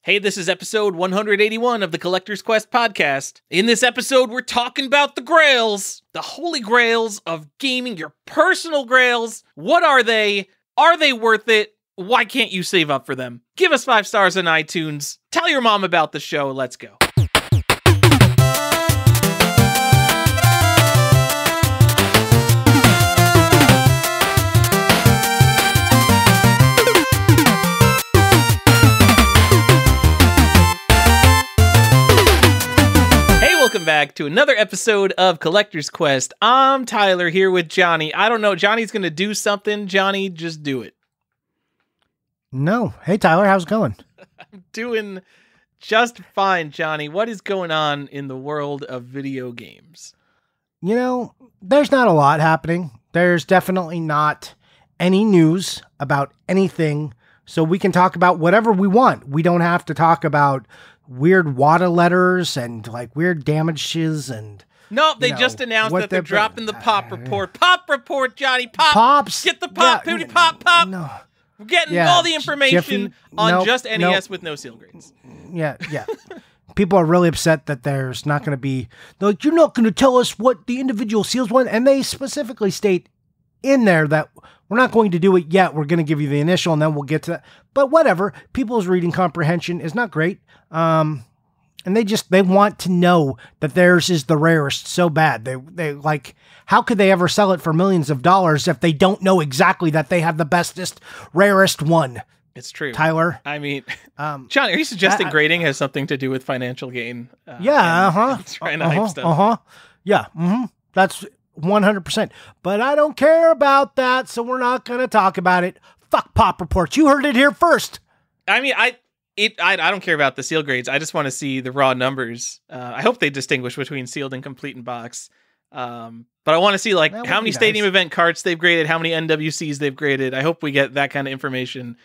Hey, this is episode 181 of the Collector's Quest podcast. In this episode, we're talking about the Grails, the holy grails of gaming, your personal grails. What are they? Are they worth it? Why can't you save up for them? Give us 5 stars on iTunes. Tell your mom about the show. Let's go. Welcome back to another episode of Collector's Quest. I'm Tyler here with Johnny. I don't know, Johnny's going to do something. Johnny, just do it. No. Hey, Tyler, how's it going? I'm doing just fine, Johnny. What is going on in the world of video games? You know, there's not a lot happening. There's definitely not any news about anything, so we can talk about whatever we want. We don't have to talk about weird WADA letters and like weird damages and they just announced that they're dropping the pop report. Pop report, Johnny. Pops. Get the pop. Yeah, Pooty pop. No. We're getting all the information on just NES with no seal grades. Yeah. People are really upset that there's not going to be, like, you're not going to tell us what the individual seals want. And they specifically state in there that we're not going to do it yet. We're going to give you the initial and then we'll get to that. But whatever. People's reading comprehension is not great. And they want to know that theirs is the rarest so bad. They like, how could they ever sell it for millions of dollars if they don't know exactly that they have the bestest, rarest one? It's true. Tyler. I mean, Johnny, are you suggesting grading has something to do with financial gain? Yeah. Trying to hype stuff. Yeah. That's 100%. But I don't care about that, so we're not going to talk about it. Fuck pop reports. You heard it here first. I mean, I don't care about the seal grades. I just want to see the raw numbers. I hope they distinguish between sealed and complete in box. But I want to see how many stadium event carts they've graded, how many NWCs they've graded. I hope we get that kind of information.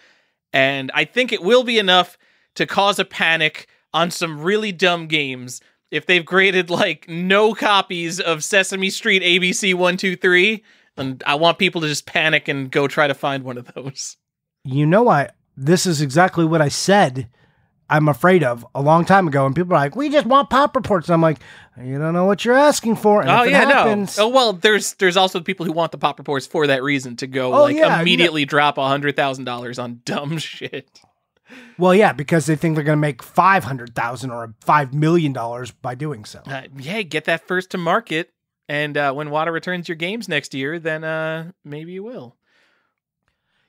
And I think it will be enough to cause a panic on some really dumb games if they've graded no copies of Sesame Street ABC 123. And I want people to just panic and go try to find one of those. You know, this is exactly what I said I'm afraid of a long time ago. And people are like, we just want pop reports. And I'm like, you don't know what you're asking for. And happens, no. Oh, well, there's also people who want the pop reports for that reason to go immediately drop $100,000 on dumb shit. Well, yeah, because they think they're going to make $500,000 or $5 million by doing so. Get that first to market. And when WADA returns your games next year, then maybe you will.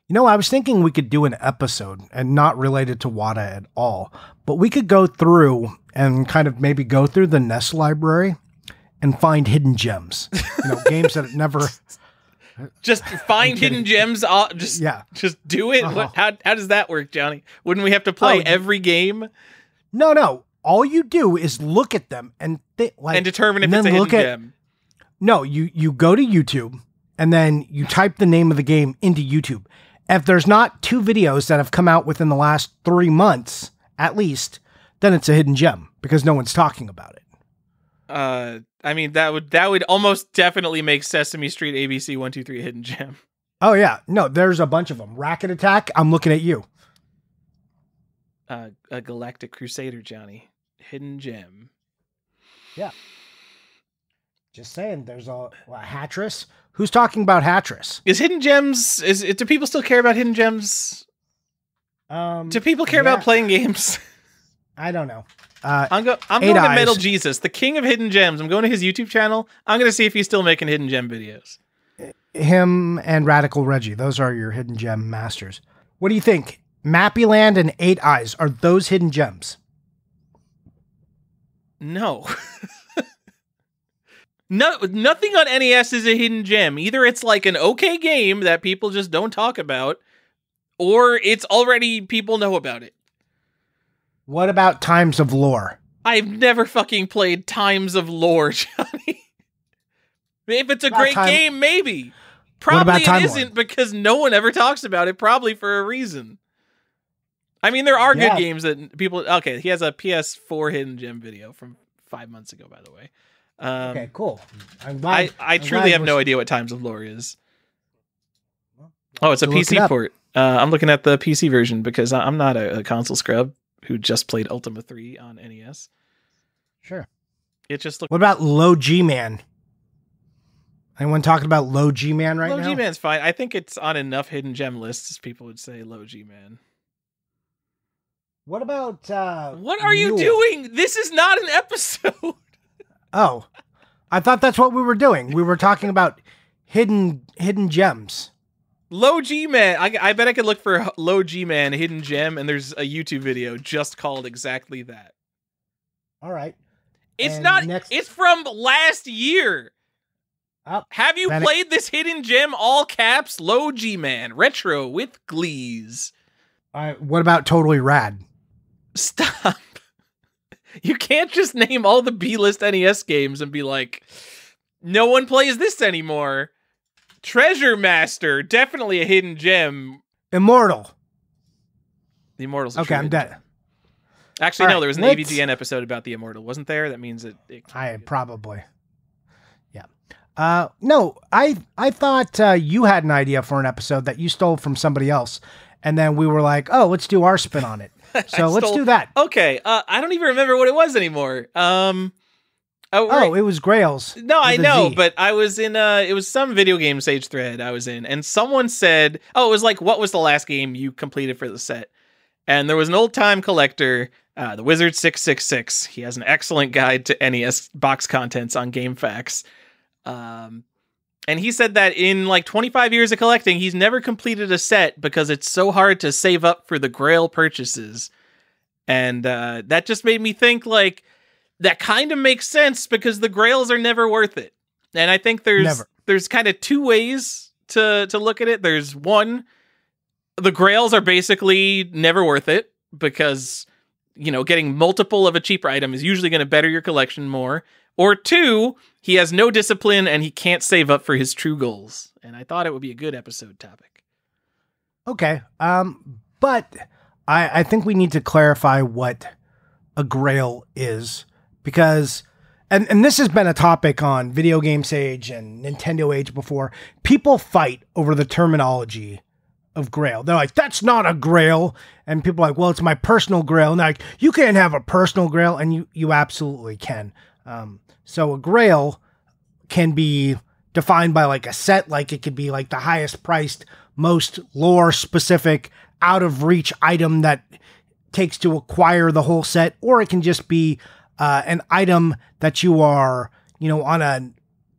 You know, I was thinking we could do an episode and not related to WADA at all, but we could go through and kind of maybe go through the NES library and find hidden gems. Games that never... Just find hidden gems. Just do it. How does that work, Johnny? Wouldn't we have to play every game? No. All you do is look at them and determine if it's a hidden gem. No, you go to YouTube and then you type the name of the game into YouTube. If there's not 2 videos that have come out within the last 3 months, at least, then it's a hidden gem because no one's talking about it. I mean, that would almost definitely make Sesame Street ABC 123 a hidden gem. Oh yeah, no, there's a bunch of them. Racket Attack. I'm looking at you. A Galactic Crusader, Johnny, hidden gem. Yeah. Just saying, there's a Hattress. Who's talking about Hattress? Is hidden gems? Do people still care about hidden gems? Do people care about playing games? I don't know. I'm going to Metal Jesus, the king of hidden gems. I'm going to his YouTube channel. I'm going to see if he's still making hidden gem videos. Him and Radical Reggie, those are your hidden gem masters. What do you think? Mappy Land and 8 Eyes, are those hidden gems? No. No, nothing on NES is a hidden gem. Either it's like an okay game that people just don't talk about, or it's already people know about it. What about Times of Lore? I've never fucking played Times of Lore, Johnny. If it's a great game, maybe. Probably it isn't because no one ever talks about it, probably for a reason. I mean, there are good games that people... Okay, he has a PS4 hidden gem video from 5 months ago, by the way. Okay, cool. I'm glad. I truly have no idea what Times of Lore is. Oh, it's a PC port. I'm looking at the PC version because I'm not a console scrub. who just played Ultima 3 on NES. Sure. It just looked. What about Low G-Man? Anyone talking about Low G-Man right now? Low G-Man's fine. I think it's on enough hidden gem lists as people would say Low G-Man. What about what are you doing? This is not an episode. Oh, I thought that's what we were doing. We were talking about hidden gems. Low G-Man. I bet I could look for Low G-Man hidden gem, and there's a YouTube video just called exactly that. All right. It's not. It's from last year. Have you played this hidden gem? All caps. Low G-Man retro with glees. What about Totally Rad? Stop. You can't just name all the B-list NES games and be like, no one plays this anymore. Treasure Master, definitely a hidden gem. Immortal. The Immortal's okay, I'm dead. Actually, no, there was an AVGN episode about the Immortal, wasn't there? That means it probably. Yeah. No, I thought you had an idea for an episode that you stole from somebody else. And then we were like, oh, let's do our spin on it. So let's do that. Okay. I don't even remember what it was anymore. It was Grails. No, I know, but I was in it was some video game Sage thread I was in, and someone said, it was like, what was the last game you completed for the set? And there was an old time collector, the Wizard 666. He has an excellent guide to NES box contents on GameFAQs. And he said that in like 25 years of collecting, he's never completed a set because it's so hard to save up for the Grail purchases. And that just made me think, like, that kind of makes sense because the Grails are never worth it. And I think there's kind of two ways to look at it. There's one, the Grails are basically never worth it because, getting multiple of a cheaper item is usually going to better your collection more. Or two, he has no discipline and he can't save up for his true goals. And I thought it would be a good episode topic. Okay. But I think we need to clarify what a Grail is, because, and this has been a topic on Video Game Age and Nintendo Age before. People fight over the terminology of Grail. They're like, that's not a Grail. And people are like, well, it's my personal Grail. And they're like, you can't have a personal Grail. And you absolutely can. So a Grail can be defined by like a set, like it could be like the highest priced, most lore specific, out of reach item that takes to acquire the whole set, or it can just be an item that you are, on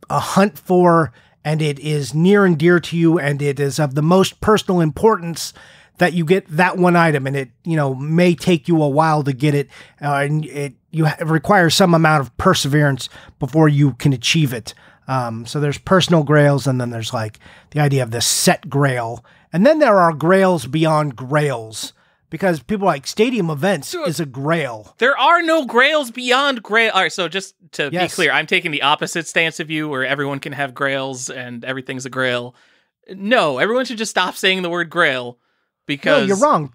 a hunt for, and it is near and dear to you, and it is of the most personal importance that you get that one item, and it, may take you a while to get it, and it requires some amount of perseverance before you can achieve it. So there's personal Grails, and then there's like the idea of the set Grail, and then there are Grails beyond Grails, because people are like, stadium events is a Grail. There are no Grails beyond Grail. All right, so just to be clear, I'm taking the opposite stance of you, where everyone can have Grails and everything's a Grail. No, everyone should just stop saying the word Grail. Because no, you're wrong.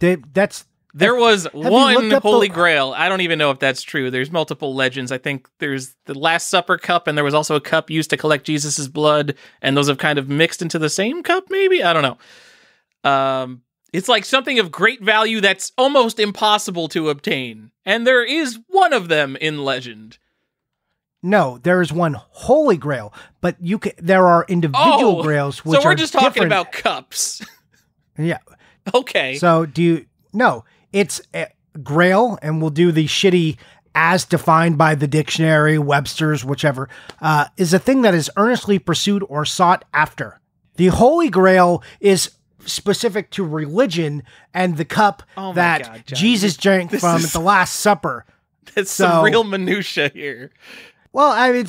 There was one Holy Grail. I don't even know if that's true. There's multiple legends. I think there's the Last Supper cup, and there was also a cup used to collect Jesus's blood, and those have kind of mixed into the same cup, maybe? I don't know. It's like something of great value that's almost impossible to obtain. And there is one of them in legend. No, there is one Holy Grail, but there are individual Grails which are so we're just talking different. About cups. Yeah. Okay. So no, it's a Grail, and we'll do the shitty as defined by the dictionary, Webster's, whichever, is a thing that is earnestly pursued or sought after. The Holy Grail is specific to religion and the cup that Jesus drank from at the Last Supper. That's some real minutia here. Well, I mean,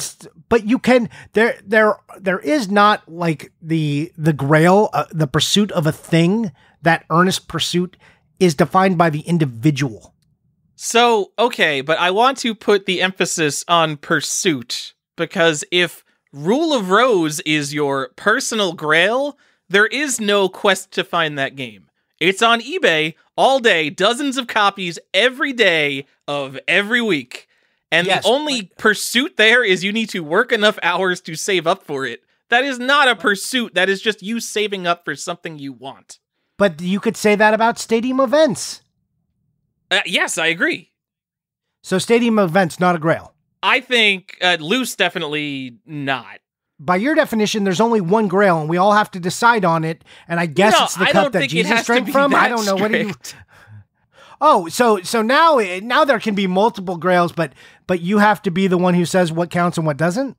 but you can, there is not like the Grail, the pursuit of a thing. That earnest pursuit is defined by the individual. So, okay, but I want to put the emphasis on pursuit, because if Rule of Rose is your personal Grail, there is no quest to find that game. It's on eBay all day, dozens of copies every day of every week. And the only pursuit there is you need to work enough hours to save up for it. That is not a pursuit. That is just you saving up for something you want. But you could say that about stadium events. Yes, I agree. So stadium events, not a Grail. I think loose, definitely not. By your definition, there's only one Grail, and we all have to decide on it. And I guess it's the cup that Jesus drank from. I don't know. What do you? Oh, so now there can be multiple Grails, but you have to be the one who says what counts and what doesn't?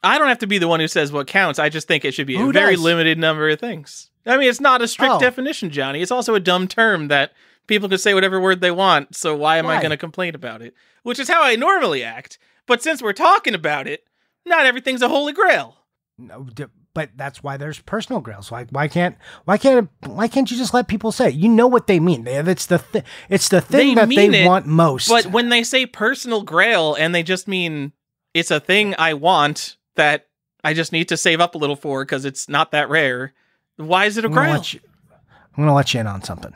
I don't have to be the one who says what counts. I just think it should be a very limited number of things. I mean, it's not a strict definition, Johnny. It's also a dumb term that people can say whatever word they want, so why am I going to complain about it? Which is how I normally act. But since we're talking about it, not everything's a holy grail. No, but that's why there's personal grails. Like, why can't you just let people say it? You know what they mean. It's the thing that they want most. But when they say personal grail and they just mean it's a thing I want that I just need to save up a little for because it's not that rare, why is it a grail? I'm going to let you in on something.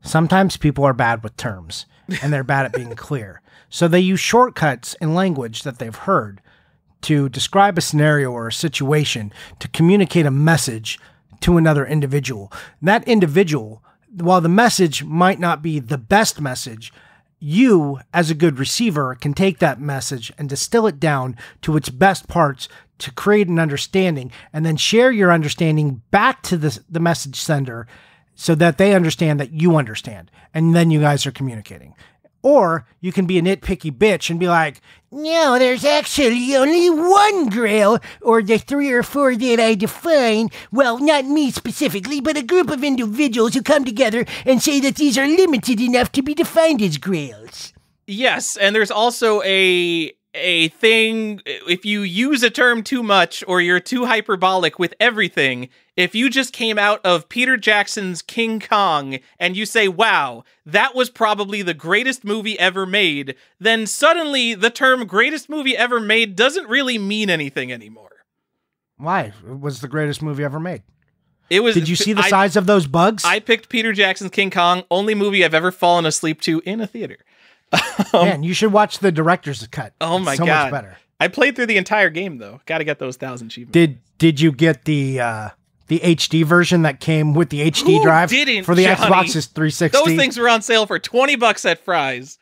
Sometimes people are bad with terms, and they're bad at being clear. So they use shortcuts in language that they've heard to describe a scenario or a situation to communicate a message to another individual. And that individual, while the message might not be the best message, you, as a good receiver, can take that message and distill it down to its best parts to create an understanding, and then share your understanding back to the message sender so that they understand that you understand. And then you guys are communicating. Or you can be a nitpicky bitch and be like, no, there's actually only one Grail, or the 3 or 4 that I define. Well, not me specifically, but a group of individuals who come together and say that these are limited enough to be defined as Grails. Yes, and there's also a thing, if you use a term too much or you're too hyperbolic with everything, if you just came out of Peter Jackson's King Kong and you say, wow, that was probably the greatest movie ever made, then suddenly the term greatest movie ever made doesn't really mean anything anymore. Why? It was the greatest movie ever made. It was. Did you see the size of those bugs? I picked Peter Jackson's King Kong, only movie I've ever fallen asleep to in a theater. Man, you should watch the director's cut. Oh my God. God. Much better. I played through the entire game though. Got to get those 1,000 achievements. Did you get the HD version that came with the HD drive for the Xbox 360? Those things were on sale for $20 at Fry's.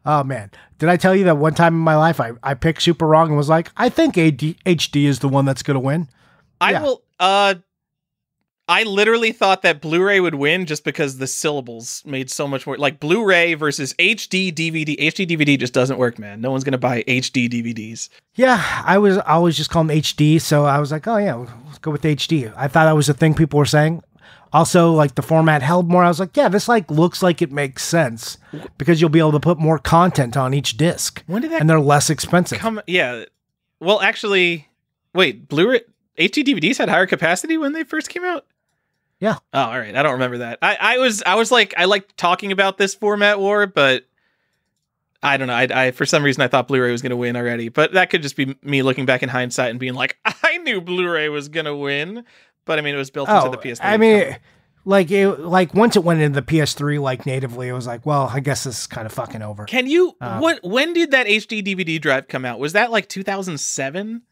Oh man, did I tell you that one time in my life I picked super wrong and was like, I think HD is the one that's going to win? I literally thought that Blu-ray would win just because the syllables made so much more. Like Blu-ray versus HD DVD. HD DVD just doesn't work, man. No one's going to buy HD DVDs. Yeah, I always just call them HD. So I was like, oh yeah, let's go with HD. I thought that was a thing people were saying. Also, like the format held more. I was like, yeah, this like looks like it makes sense because you'll be able to put more content on each disc. When did that? And they're less expensive. Yeah. Well, actually, wait, Blu-ray HD DVDs had higher capacity when they first came out? Yeah. Oh, all right. I don't remember that. I was like, I liked talking about this format war, but I don't know. I for some reason I thought Blu-ray was going to win already, but that could just be me looking back in hindsight and being like, I knew Blu-ray was going to win, but I mean, it was built into the PS3. I mean, like once it went into the PS3, like natively, it was like, well, I guess this is kind of fucking over. Can you, when did that HD DVD drive come out? Was that like 2007?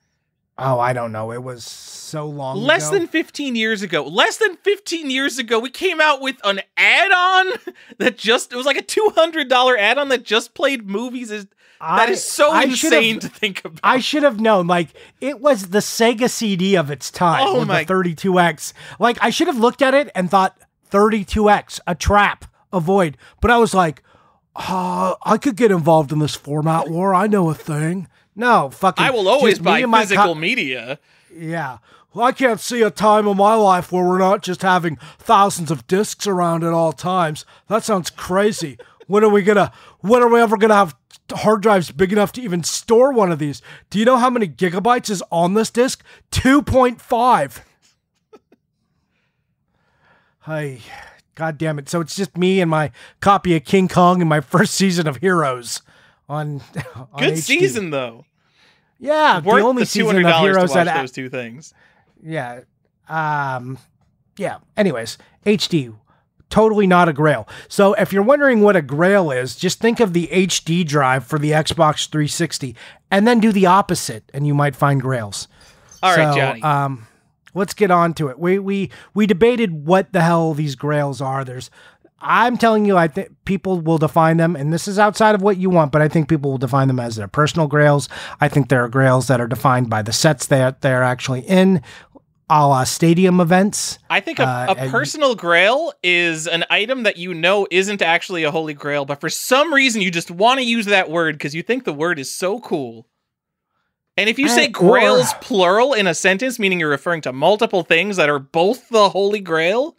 Oh, I don't know. It was so long ago. Less than 15 years ago. Less than 15 years ago, we came out with an add-on that it was like a $200 add-on that just played movies. That is so insane to think about. I should have known. Like, it was the Sega CD of its time with the 32X. Like, I should have looked at it and thought, 32X, a trap, avoid. But I was like, I could get involved in this format war. I know a thing. No, fucking. I will always buy physical media. Yeah. Well, I can't see a time in my life where we're not just having thousands of discs around at all times. That sounds crazy. When are we ever gonna have hard drives big enough to even store one of these? Do you know how many gigabytes is on this disc? 2.5. Hey, God damn it. So it's just me and my copy of King Kong and my first season of Heroes. On good HD. Season though. Yeah, the only season of Heroes to watch those two things. Yeah. Yeah. Anyways, HD, totally not a Grail. So if you're wondering what a Grail is, just think of the HD drive for the Xbox 360 and then do the opposite and you might find Grails. All right, Johnny. let's get on to it. We debated what the hell these Grails are. I'm telling you, I think people will define them, and this is outside of what you want, but I think people will define them as their personal Grails. I think there are Grails that are defined by the sets that they're actually in, a la stadium events. I think a personal Grail is an item that you know isn't actually a holy Grail, but for some reason you just want to use that word because you think the word is so cool. And if you say Grails plural in a sentence, meaning you're referring to multiple things that are both the holy Grail,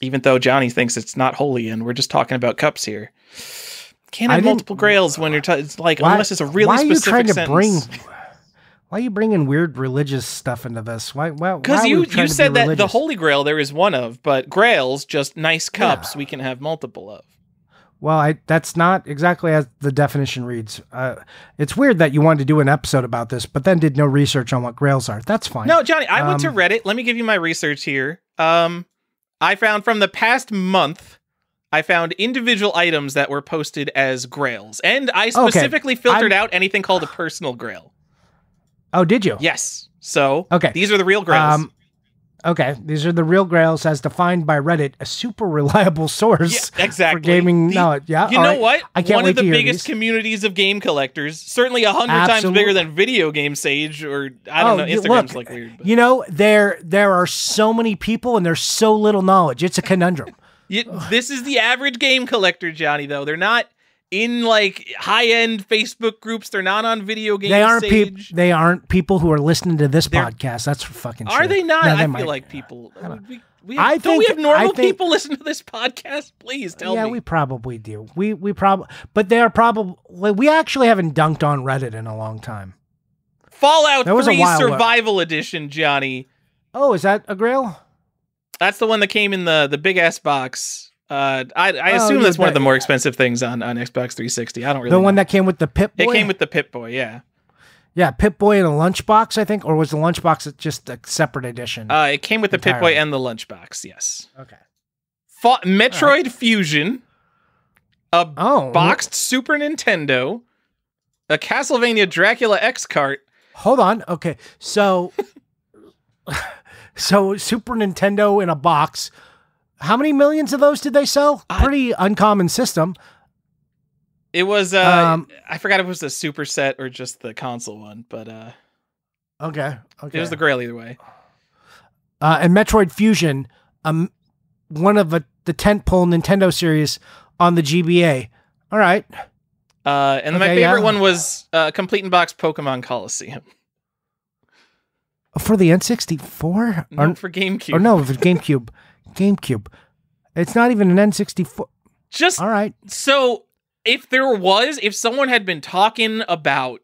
even though Johnny thinks it's not holy and we're just talking about cups here. Can't have multiple Grails when you're it's like, unless it's a really specific sentence. Why are you bringing weird religious stuff into this? Because you said that the Holy Grail there is one of, but Grails, just nice cups we can have multiple of. Well, that's not exactly as the definition reads. It's weird that you wanted to do an episode about this, but then did no research on what Grails are. That's fine. No, Johnny, I went to Reddit. Let me give you my research here. I found from the past month, I found individual items that were posted as Grails. And I specifically filtered out anything called a personal Grail. Oh, did you? Yes. So, these are the real Grails. These are the real Grails as defined by Reddit, a super reliable source for gaming knowledge. Yeah, you know what? I can't wait to hear these. One of the biggest communities of game collectors, certainly 100 times bigger than Video Game Sage, or I don't know, Instagram's like weird. But. You know, there are so many people and there's so little knowledge. It's a conundrum. This is the average game collector, Johnny, though. They're not in like high-end Facebook groups. They're not on Video Game Sage. They aren't people who are listening to this podcast. That's for fucking sure. Are they not? I feel like people. We have normal people listen to this podcast? Please tell me. Yeah, we probably do. We probably, but they are probably. We actually haven't dunked on Reddit in a long time. Fallout 3 Survival Edition, Johnny. Oh, is that a Grail? That's the one that came in the big ass box. I assume that's one of the more expensive things on Xbox 360. I don't really know. The one that came with the Pip-Boy? It came with the Pip-Boy, yeah. Yeah, Pip-Boy and a lunchbox, I think, or was the lunchbox just a separate edition? It came with the Pip-Boy and the lunchbox, yes. Okay. Metroid Fusion, a boxed Super Nintendo, a Castlevania Dracula X cart. Hold on. Okay, so Super Nintendo in a box. How many millions of those did they sell? Pretty uncommon system. It was, I forgot if it was the super set or just the console one, but okay. It was the Grail either way. And Metroid Fusion, one of the tentpole Nintendo series on the GBA. All right. And my favorite one was Complete in Box Pokemon Coliseum. For the N64? No, for GameCube. Or no, for GameCube. GameCube. It's not even an N64. All right. So if someone had been talking about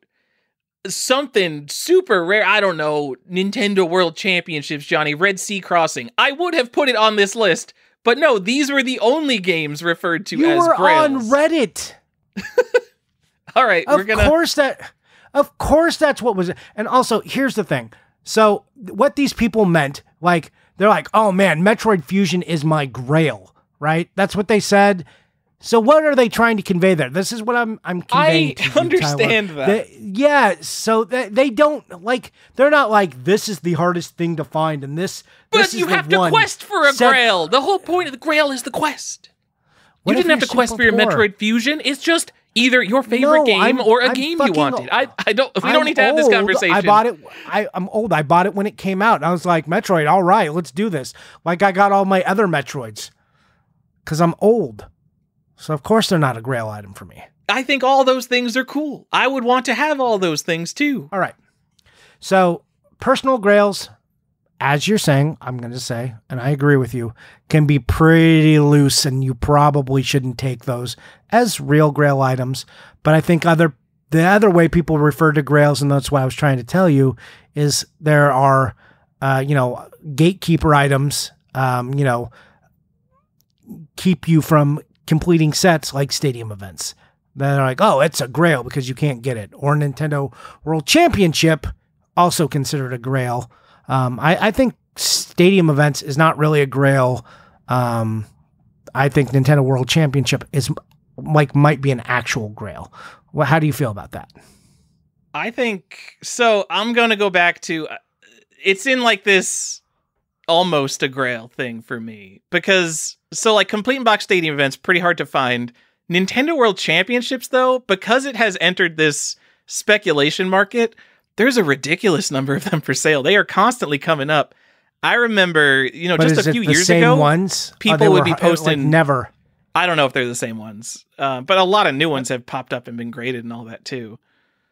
something super rare, I don't know, Nintendo World Championships, Johnny, Red Sea Crossing, I would have put it on this list. But no, these were the only games referred to as Grails. You were on Reddit. All right, Of course that's what was. And also, here's the thing. So what these people meant, like, they're like, oh man, Metroid Fusion is my Grail, right? That's what they said. So what are they trying to convey there? This is what I'm conveying to you, understand that. So they don't, like, they're not like, this is the hardest thing to find, and this But you have to quest for a Grail. The whole point of the Grail is the quest. You didn't have to quest for your Metroid Fusion. It's just either your favorite game or a game you wanted. We don't need to have this conversation. I bought it. I'm old. I bought it when it came out. I was like, Metroid, all right, let's do this. Like I got all my other Metroids. Because I'm old. So of course they're not a Grail item for me. I think all those things are cool. I would want to have all those things too. All right. So personal Grails, as you're saying, I'm going to say, and I agree with you, can be pretty loose, and you probably shouldn't take those as real Grail items. But I think the other way people refer to Grails, and that's what I was trying to tell you, is there are, gatekeeper items, keep you from completing sets like stadium events. That are like, oh, it's a Grail because you can't get it. Or Nintendo World Championship, also considered a Grail. I think stadium events is not really a Grail. I think Nintendo World Championship is might be an actual Grail. Well, how do you feel about that? I think so. I'm going to go back to it's in like this almost a Grail thing for me because so like complete in box stadium events pretty hard to find. Nintendo World Championships though, because it has entered this speculation market, there's a ridiculous number of them for sale. They are constantly coming up. I remember, just a few years ago, ones? People would be posting like never. I don't know if they're the same ones, but a lot of new ones have popped up and been graded and all that too.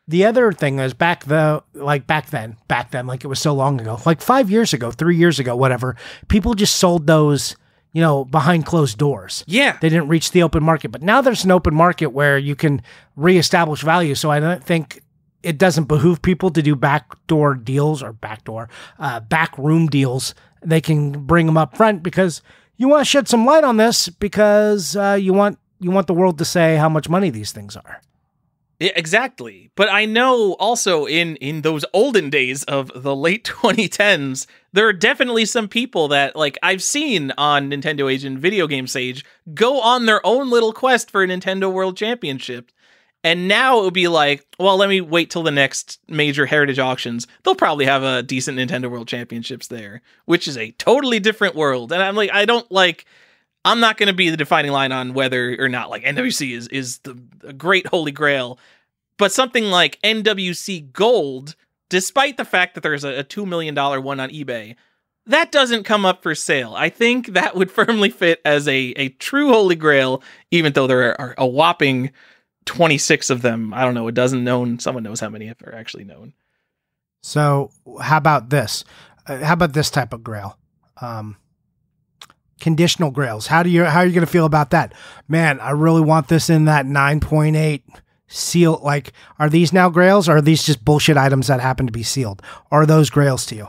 The other thing is back then, like it was so long ago, like 5 years ago, 3 years ago, whatever, people just sold those, behind closed doors. Yeah. They didn't reach the open market, but now there's an open market where you can reestablish value. So I don't think it doesn't behoove people to do backdoor deals or backroom deals. They can bring them up front because you want to shed some light on this because you want the world to say how much money these things are. Yeah, exactly. But I know also in those olden days of the late 2010s, there are definitely some people that like I've seen on Nintendo Age and Video Game Sage go on their own little quest for a Nintendo World Championship. And now it would be like, well, let me wait till the next major heritage auctions. They'll probably have a decent Nintendo World Championships there, which is a totally different world. And I'm like, I'm not going to be the defining line on whether or not like NWC is the great holy grail, but something like NWC Gold, despite the fact that there's a $2 million one on eBay, that doesn't come up for sale. I think that would firmly fit as a true holy grail, even though there are a whopping 26 of them. I don't know, a dozen known. Someone knows how many are actually known. So how about this? How about this type of grail? Conditional grails. How are you going to feel about that? Man, I really want this in that 9.8 seal. Like, are these now grails or are these just bullshit items that happen to be sealed? Or are those grails to you?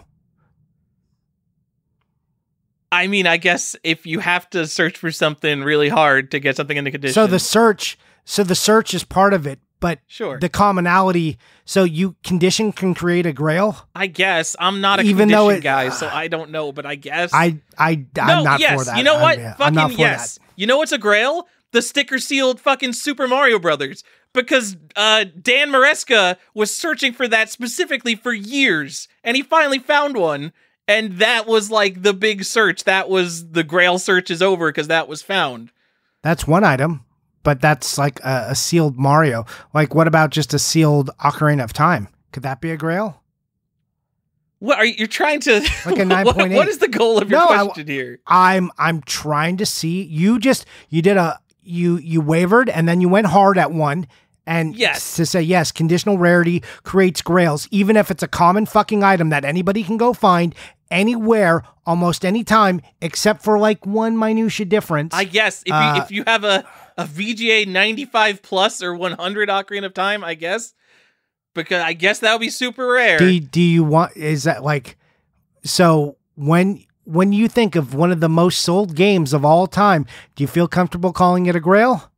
I mean, I guess if you have to search for something really hard to get something in the condition. So the search is part of it, but sure. The commonality. So condition can create a grail. I guess I'm not a condition guy, so I don't know, but I guess I'm not for that. You know what? I'm not for yes. That. You know what's a grail? The sticker sealed fucking Super Mario Brothers, because Dan Maresca was searching for that specifically for years, and he finally found one. And that was like the big search. That was the grail search is over because that was found. That's one item, but that's like a sealed Mario. Like, what about just a sealed Ocarina of Time? Could that be a grail? What are you trying to? Like a 9.8. What is the goal of your question here? I'm trying to see. You wavered and then you went hard at one. And yes, to say, yes, conditional rarity creates grails, even if it's a common fucking item that anybody can go find anywhere, almost any time, except for like one minutia difference. I guess if you have a VGA 95 plus or 100 Ocarina of Time, I guess, because I guess that would be super rare. Do you want, is that like, so when you think of one of the most sold games of all time, do you feel comfortable calling it a grail?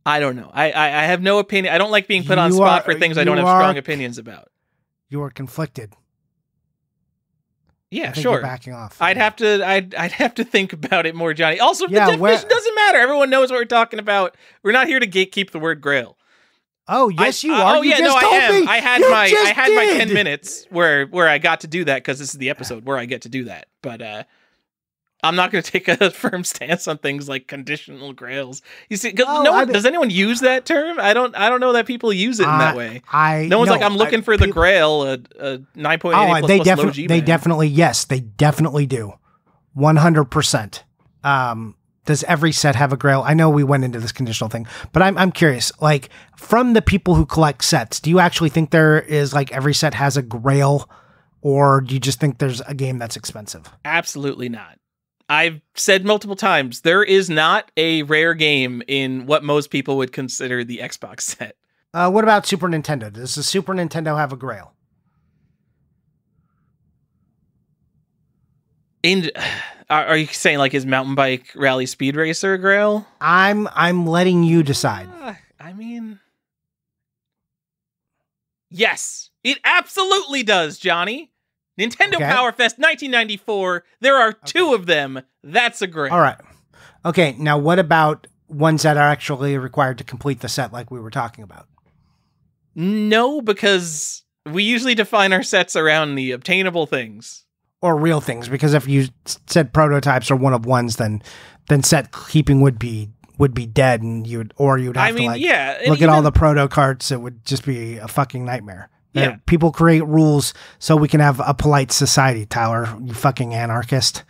I don't know. I have no opinion. I don't like being put on spot for things I don't have strong opinions about. You are conflicted. Yeah, sure. Backing off. I'd have to think about it more, Johnny. Also, the definition doesn't matter. Everyone knows what we're talking about. We're not here to gatekeep the word grail. Oh, yes, you are. I am. I had my 10 minutes where I got to do that because this is the episode where I get to do that. But I'm not going to take a firm stance on things like conditional grails. You see, does anyone use that term? I don't know that people use it in that way. No one's like, I'm looking for the grail, a 9.8 plus low G. They definitely do. 100%. Does every set have a grail? I know we went into this conditional thing, but I'm curious, like, from the people who collect sets, do you actually think there is like every set has a grail, or do you just think there's a game that's expensive? Absolutely not. I've said multiple times, there is not a rare game in what most people would consider the Xbox set. What about Super Nintendo? Does the Super Nintendo have a grail? Are you saying like his Mountain Bike Rally Speed Racer a grail? I'm letting you decide. I mean, yes, it absolutely does, Johnny. Nintendo Power Fest 1994. There are two of them. That's a grail. All right. Okay. Now, what about ones that are actually required to complete the set, like we were talking about? No, because We usually define our sets around the obtainable things. Or real things, because if you said prototypes or one of ones, then set keeping would be dead, and you'd have to look at all the proto cards. It would just be a fucking nightmare. Yeah. People create rules so we can have a polite society, Tyler, you fucking anarchist.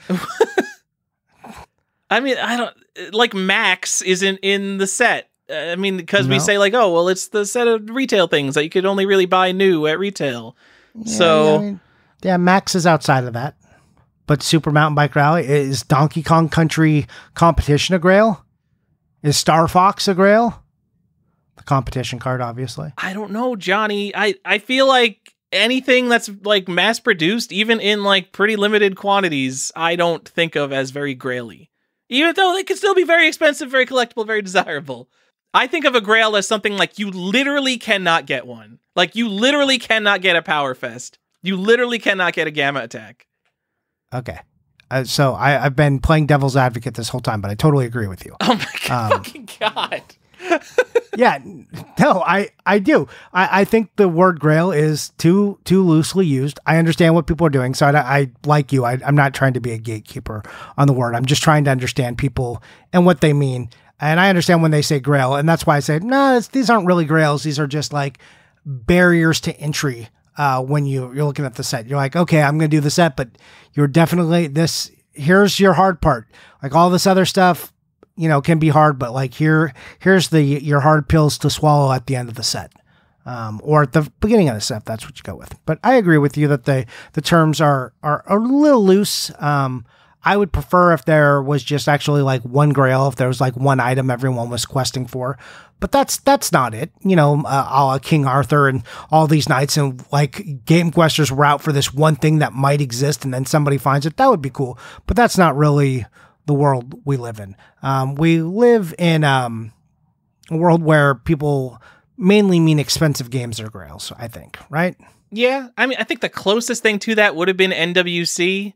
I mean, I don't like Max isn't in the set. I mean, because we say like, oh, well, it's the set of retail things that you could only really buy new at retail. Yeah, Max is outside of that. But Super Mountain Bike Rally, is Donkey Kong Country Competition a Grail? Is Star Fox a Grail? The competition card, obviously. I don't know, Johnny. I feel like anything that's like mass produced, even in like pretty limited quantities, I don't think of as very graily. Even though they could still be very expensive, very collectible, very desirable. I think of a Grail as something like you literally cannot get one. Like you literally cannot get a Power Fest. You literally cannot get a Gamma Attack. Okay. So I've been playing devil's advocate this whole time, but I totally agree with you. Oh my fucking God. Yeah, no, I do. I think the word Grail is too loosely used. I understand what people are doing, so I like you. I'm not trying to be a gatekeeper on the word. I'm just trying to understand people and what they mean. And I understand when they say Grail, and that's why I say, no, these aren't really Grails. These are just like barriers to entry. When you're looking at the set, you're like, okay, I'm going to do the set, but you're definitely here's your hard part. Like all this other stuff, can be hard, but like here's your hard pills to swallow at the end of the set. Or at the beginning of the set, that's what you go with. But I agree with you that the terms are a little loose. I would prefer if there was just actually like one Grail, if there was like one item everyone was questing for. But that's not it. A la King Arthur and all these knights, and like game questers were out for this one thing that might exist, and then somebody finds it. That would be cool. But that's not really the world we live in. We live in a world where people mainly mean expensive games are Grails, I think, right? Yeah, I mean, I think the closest thing to that would have been NWC.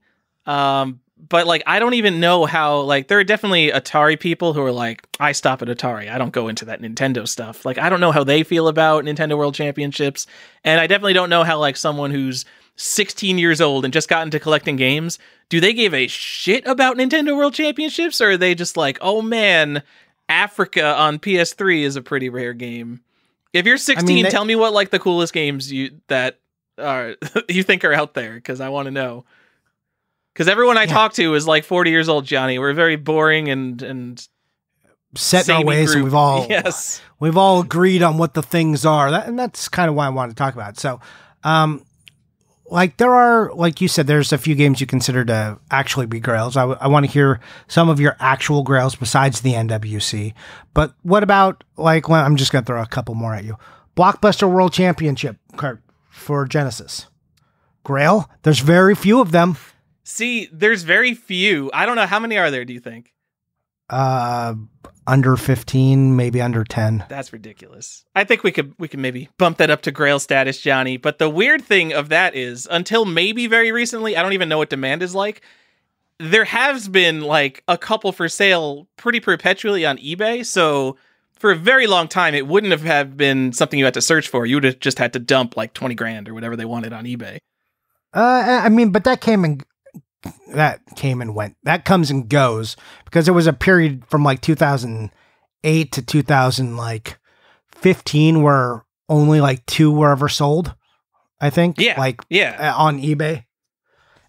But like, I don't even know how, like, there are definitely Atari people who are like, I stop at Atari. I don't go into that Nintendo stuff. Like, I don't know how they feel about Nintendo World Championships. And I definitely don't know how, like, someone who's 16 years old and just got into collecting games, do they give a shit about Nintendo World Championships? Or are they just like, oh man, Africa on PS3 is a pretty rare game. If you're 16, tell me what, like, the coolest games you think are out there, because I want to know. Because everyone I talk to is like 40 years old, Johnny. We're very boring and set in our ways, and we've all agreed on what the things are, and that's kind of why I wanted to talk about it. So, like there are, like you said, there's a few games you consider to actually be Grails. I want to hear some of your actual Grails besides the NWC. But what about, like, well, I'm just gonna throw a couple more at you. Blockbuster World Championship card for Genesis. Grail. There's very few of them. See, there's very few. I don't know. How many are there, do you think? Under 15, maybe under 10. That's ridiculous. I think we could maybe bump that up to Grail status, Johnny. But the weird thing of that is, until maybe very recently, I don't even know what demand is like. There has been like a couple for sale pretty perpetually on eBay. So for a very long time, it wouldn't have been something you had to search for. You would have just had to dump like 20 grand or whatever they wanted on eBay. I mean, but that came and went. That comes and goes, because it was a period from like 2008 to 2015 where only like 2 were ever sold, I think. Yeah. On eBay.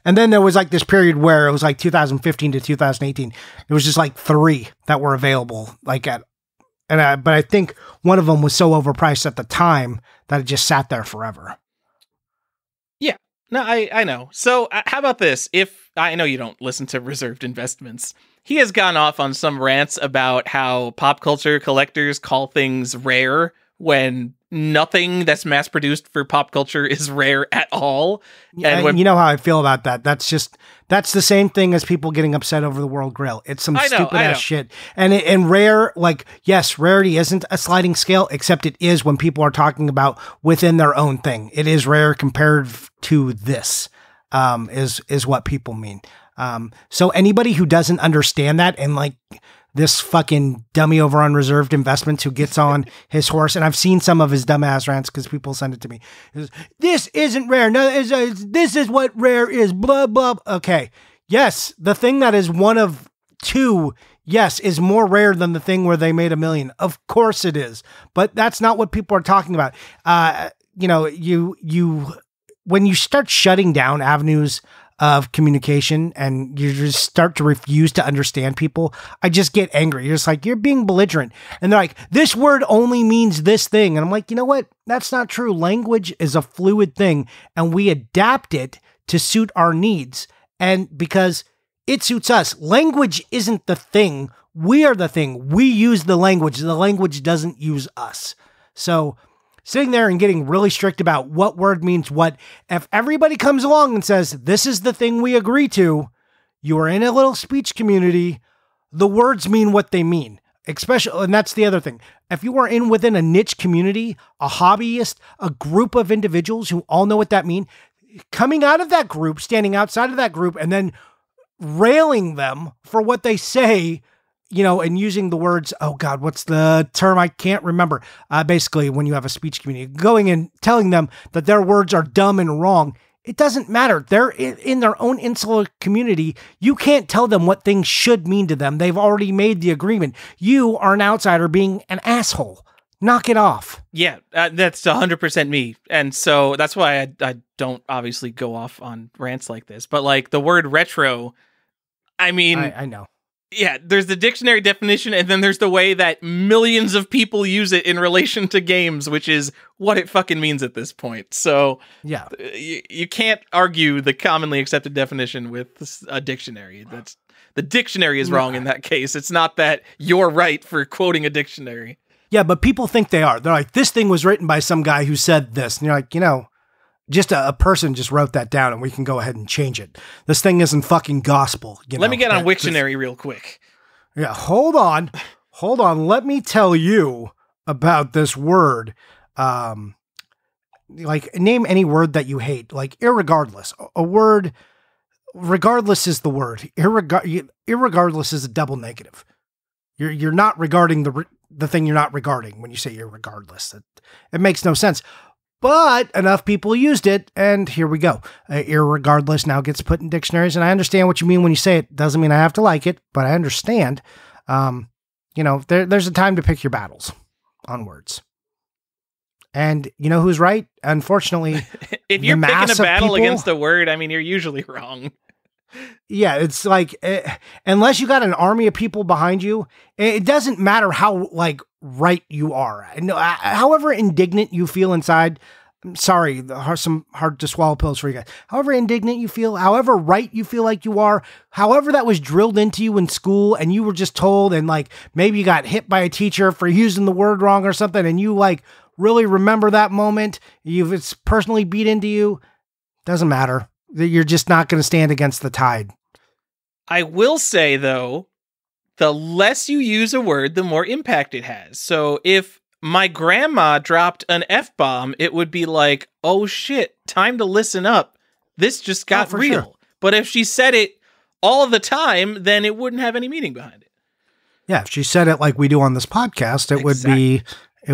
And then there was like this period where it was like 2015 to 2018. It was just like 3 that were available. But I think one of them was so overpriced at the time that it just sat there forever. Yeah. No, I know. So how about this? If I know you don't listen to Reserved Investments, he has gone off on some rants about how pop culture collectors call things rare when nothing that's mass produced for pop culture is rare at all. And you know how I feel about that. That's the same thing as people getting upset over the World Grail. It's some stupid ass shit. And rare, like, yes, rarity isn't a sliding scale, except it is when people are talking about within their own thing. It is rare compared to this, is what people mean. So anybody who doesn't understand that and like this fucking dummy over on reserved investments who gets on his horse. And I've seen some of his dumbass rants because people send it to me. This isn't rare. No, this is what rare is. Blah, blah. Okay. Yes. The thing that is one of two, yes, is more rare than the thing where they made $1 million. Of course it is. But that's not what people are talking about. When you start shutting down avenues of communication and you just start to refuse to understand people, I just get angry. You're just like, you're being belligerent. And they're like, this word only means this thing. And I'm like, you know what? That's not true. Language is a fluid thing and we adapt it to suit our needs. And because it suits us, language isn't the thing. We are the thing. We use the language. The language doesn't use us. So sitting there and getting really strict about what word means what, if everybody comes along and says, this is the thing we agree to, you are in a little speech community, the words mean what they mean. Especially, and that's the other thing. If you are within a niche community, a hobbyist, a group of individuals who all know what that means, coming out of that group, standing outside of that group, and then railing them for what they say, and using the words, oh God, what's the term? I can't remember. Basically, when you have a speech community, going and telling them that their words are dumb and wrong, it doesn't matter. They're in their own insular community. You can't tell them what things should mean to them. They've already made the agreement. You are an outsider being an asshole. Knock it off. Yeah, that's 100% me. And so that's why I don't obviously go off on rants like this. But like the word retro, I mean, I know. Yeah, there's the dictionary definition, and then there's the way that millions of people use it in relation to games, which is what it fucking means at this point. So yeah, you can't argue the commonly accepted definition with a dictionary. The dictionary is wrong in that case. It's not that you're right for quoting a dictionary. Yeah, but people think they are. They're like, this thing was written by some guy who said this. And you're like, just a person just wrote that down and we can go ahead and change it. This thing isn't fucking gospel. Let me get on Wiktionary real quick. Yeah, hold on. Let me tell you about this word. Name any word that you hate. Like irregardless. A word, regardless is the word. Irregardless is a double negative. You're not regarding the thing you're not regarding when you say irregardless. It makes no sense. But enough people used it, and here we go. Irregardless now gets put in dictionaries, and I understand what you mean when you say it. Doesn't mean I have to like it, but I understand. There's a time to pick your battles on words. And you know who's right? Unfortunately, if you're picking a battle against a word, I mean, you're usually wrong. Yeah, it's like, unless you got an army of people behind you, it doesn't matter how, right you are. However indignant you feel inside, I'm sorry, some hard to swallow pills for you guys. However indignant you feel, however right you feel like you are, however that was drilled into you in school and you were just told, and maybe you got hit by a teacher for using the word wrong or something, and you really remember that moment, it's personally beat into you, doesn't matter. You're just not going to stand against the tide. I will say, though, the less you use a word, the more impact it has. So if my grandma dropped an F-bomb, it would be like, oh shit, time to listen up. This just got real. Sure. But if she said it all the time, then it wouldn't have any meaning behind it. Yeah, if she said it like we do on this podcast, it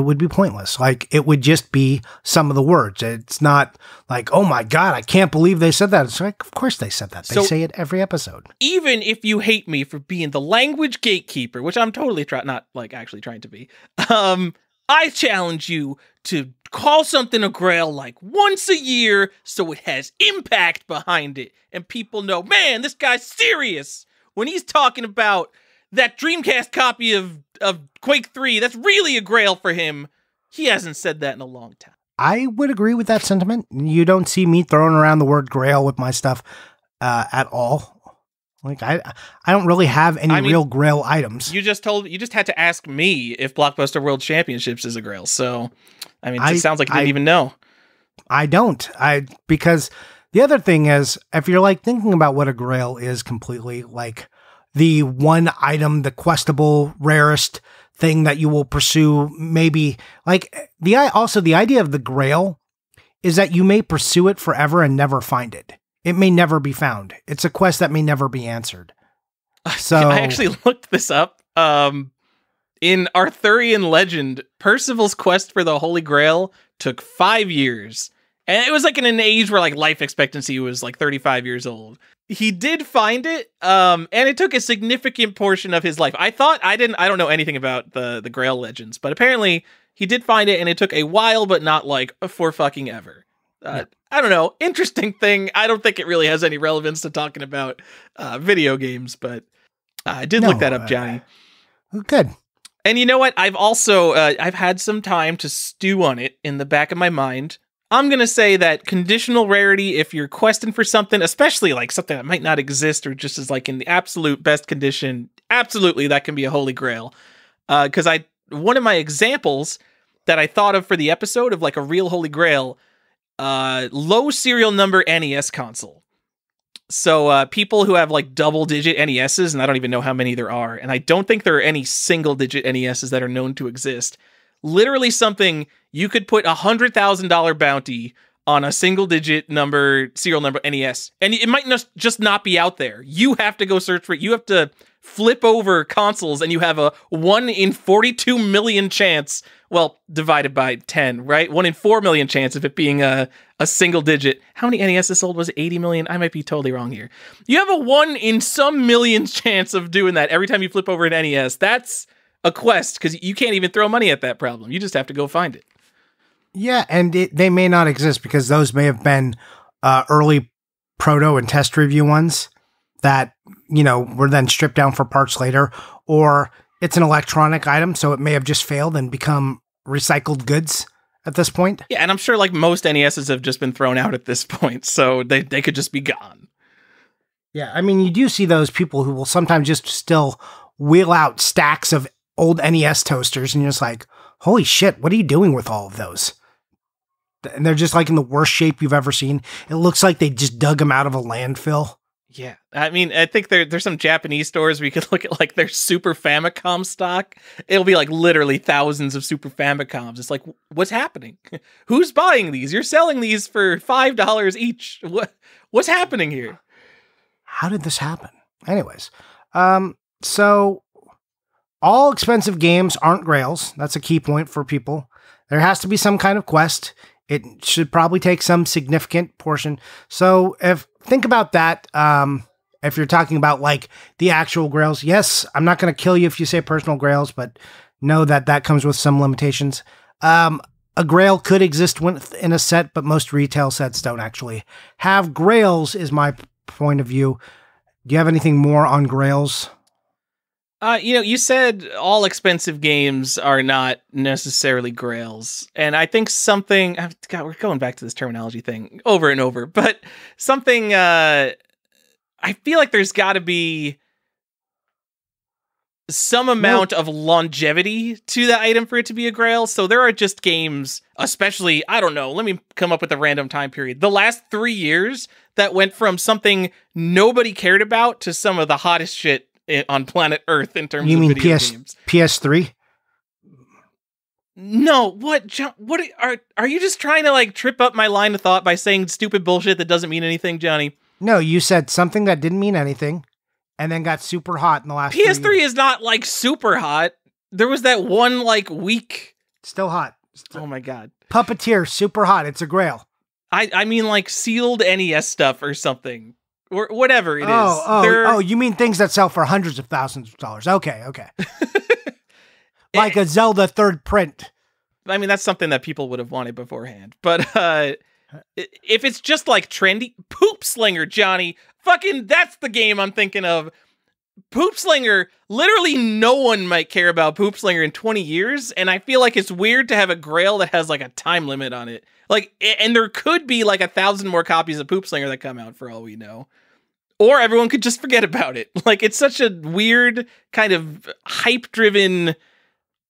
would be pointless. It would just be some of the words. It's not like, oh my God, I can't believe they said that. It's like, of course they said that. They say it every episode. Even if you hate me for being the language gatekeeper, which I'm totally not actually trying to be, I challenge you to call something a grail once a year so it has impact behind it. And people know, man, this guy's serious when he's talking about that Dreamcast copy of Quake 3, that's really a grail for him. He hasn't said that in a long time. I would agree with that sentiment. You don't see me throwing around the word grail with my stuff at all. I don't really have any real grail items. You just had to ask me if Blockbuster World Championships is a grail. So, it sounds like you didn't even know. I don't. Because the other thing is, if you're thinking about what a grail is completely, the one item, the questable, rarest thing that you will pursue, maybe the idea of the grail is that you may pursue it forever and never find it. It may never be found. It's a quest that may never be answered. So I actually looked this up. In Arthurian legend, Percival's quest for the Holy Grail took 5 years. And it was like in an age where like life expectancy was like 35 years old. He did find it, and it took a significant portion of his life. I don't know anything about the Grail legends, but apparently he did find it, and it took a while, but not like for fucking ever. I don't know. Interesting thing. I don't think it really has any relevance to talking about video games, but I did look that up, Johnny. Good. And you know what? I've also, I've had some time to stew on it in the back of my mind. I'm going to say that conditional rarity, if you're questing for something, especially like something that might not exist or just is like in the absolute best condition, absolutely that can be a holy grail. Because one of my examples that I thought of for the episode of like a real holy grail, low serial number NES console. So people who have like double-digit NESs, and I don't even know how many there are, and I don't think there are any single-digit NESs that are known to exist. Literally something you could put $100,000 bounty on a single-digit serial number NES, and it might just not be out there. You have to go search for it. You have to flip over consoles, and you have a 1 in 42 million chance. Well, divided by 10, right? 1 in 4 million chance of it being a single digit. How many NESs sold? Was it 80 million? I might be totally wrong here. You have a 1 in some million chance of doing that every time you flip over an NES. That's a quest, because you can't even throw money at that problem. You just have to go find it. Yeah, and they may not exist because those may have been early proto and test review ones that, were then stripped down for parts later, or it's an electronic item, so it may have just failed and become recycled goods at this point. Yeah, and I'm sure like most NESs have just been thrown out at this point, so they could just be gone. Yeah, I mean, you do see those people who will sometimes just still wheel out stacks of old NES toasters, and you're just like, holy shit, what are you doing with all of those? And they're just like in the worst shape you've ever seen. It looks like they just dug them out of a landfill. Yeah, I mean, I think there's some Japanese stores where you could look at like their Super Famicom stock. It'll be like literally thousands of Super Famicoms. It's like, what's happening? Who's buying these? You're selling these for $5 each. What's happening here? How did this happen? Anyways, so all expensive games aren't grails. That's a key point for people. There has to be some kind of quest. It should probably take some significant portion. So think about that. If you're talking about like the actual grails, yes, I'm not going to kill you if you say personal grails, but know that comes with some limitations. A grail could exist in a set, but most retail sets don't actually have grails, is my point of view. Do you have anything more on grails? You said all expensive games are not necessarily grails. And I think we're going back to this terminology thing over and over, but something, I feel like there's got to be some amount of longevity to the item for it to be a grail. So there are just games, especially, I don't know, let me come up with a random time period. The last 3 years that went from something nobody cared about to some of the hottest shit on planet Earth in terms of video games. PS3? No, what are you just trying to like trip up my line of thought by saying stupid bullshit that doesn't mean anything, Johnny? No, you said something that didn't mean anything and then got super hot in the last PS3 is not like super hot. There was that one like week. Still hot. Oh my god. Puppeteer, super hot. It's a grail. I mean like sealed NES stuff or something. Or whatever it is. Oh, you mean things that sell for hundreds of thousands of dollars. Okay. Like a Zelda third print. I mean, that's something that people would have wanted beforehand. But if it's just like trendy, Poop Slinger, Johnny, fucking that's the game I'm thinking of. Poop Slinger, literally no one might care about Poop Slinger in 20 years, and I feel like it's weird to have a grail that has like a time limit on it. Like, and there could be like 1,000 more copies of Poop Slinger that come out for all we know. Or everyone could just forget about it. Like, it's such a weird kind of hype-driven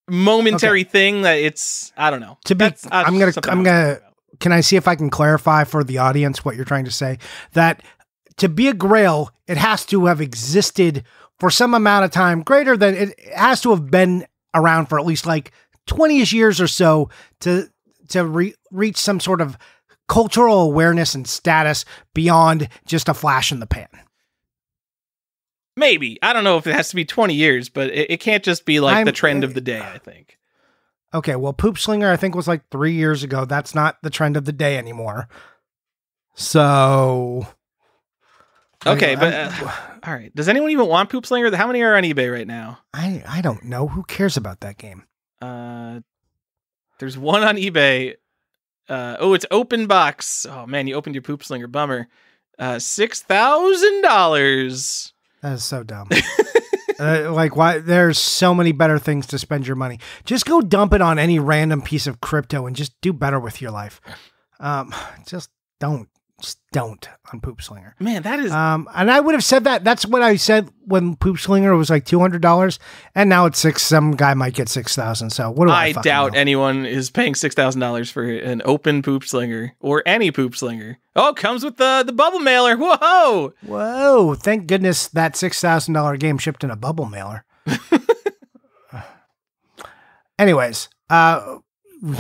momentary thing that it's, I don't know. Can I see if I can clarify for the audience what you're trying to say? That to be a grail, it has to have existed for some amount of time greater than it has to have been around for at least like 20-ish years or so to reach some sort of cultural awareness and status beyond just a flash in the pan. Maybe. I don't know if it has to be 20 years, but it can't just be like the trend of the day, I think. Okay, well, Poop Slinger, I think, was like 3 years ago. That's not the trend of the day anymore. So... Okay, but all right. Does anyone even want Poop Slinger? How many are on eBay right now? I don't know. Who cares about that game? There's one on eBay. It's open box. Oh man, you opened your Poop Slinger. Bummer. $6,000. That is so dumb. Like, why? There's so many better things to spend your money. Just go dump it on any random piece of crypto and just do better with your life. Just don't on Poop Slinger. Man, that is. And I would have said that. That's what I said when Poop Slinger was like $200, and now it's $6,000. Some guy might get $6,000. So what do I doubt know? anyone is paying $6,000 for an open Poop Slinger or any Poop Slinger. Oh, it comes with the bubble mailer. Whoa! Thank goodness that $6,000 game shipped in a bubble mailer. Anyways,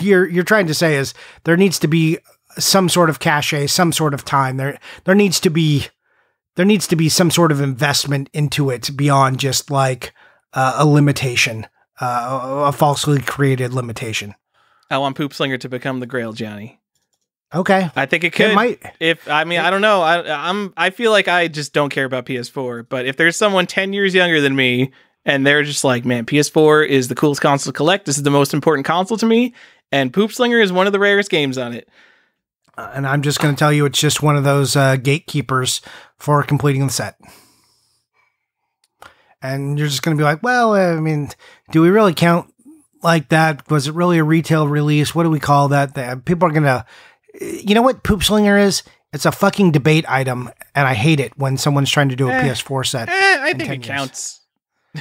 you're trying to say is there needs to be some sort of cachet, some sort of time. There needs to be some sort of investment into it beyond just like a limitation, a falsely created limitation. I want Poop Slinger to become the Grail, Johnny. Okay, I think it could. It might. I don't know. I feel like I just don't care about PS4. But if there's someone 10 years younger than me and they're just like, man, PS4 is the coolest console to collect. This is the most important console to me, and Poop Slinger is one of the rarest games on it. And I'm just going to tell you, it's just one of those gatekeepers for completing the set. And you're just going to be like, well, I mean, do we really count like that? Was it really a retail release? What do we call that? People are going to, you know what Poop Slinger is? It's a fucking debate item. And I hate it when someone's trying to do a PS4 set. I think it counts.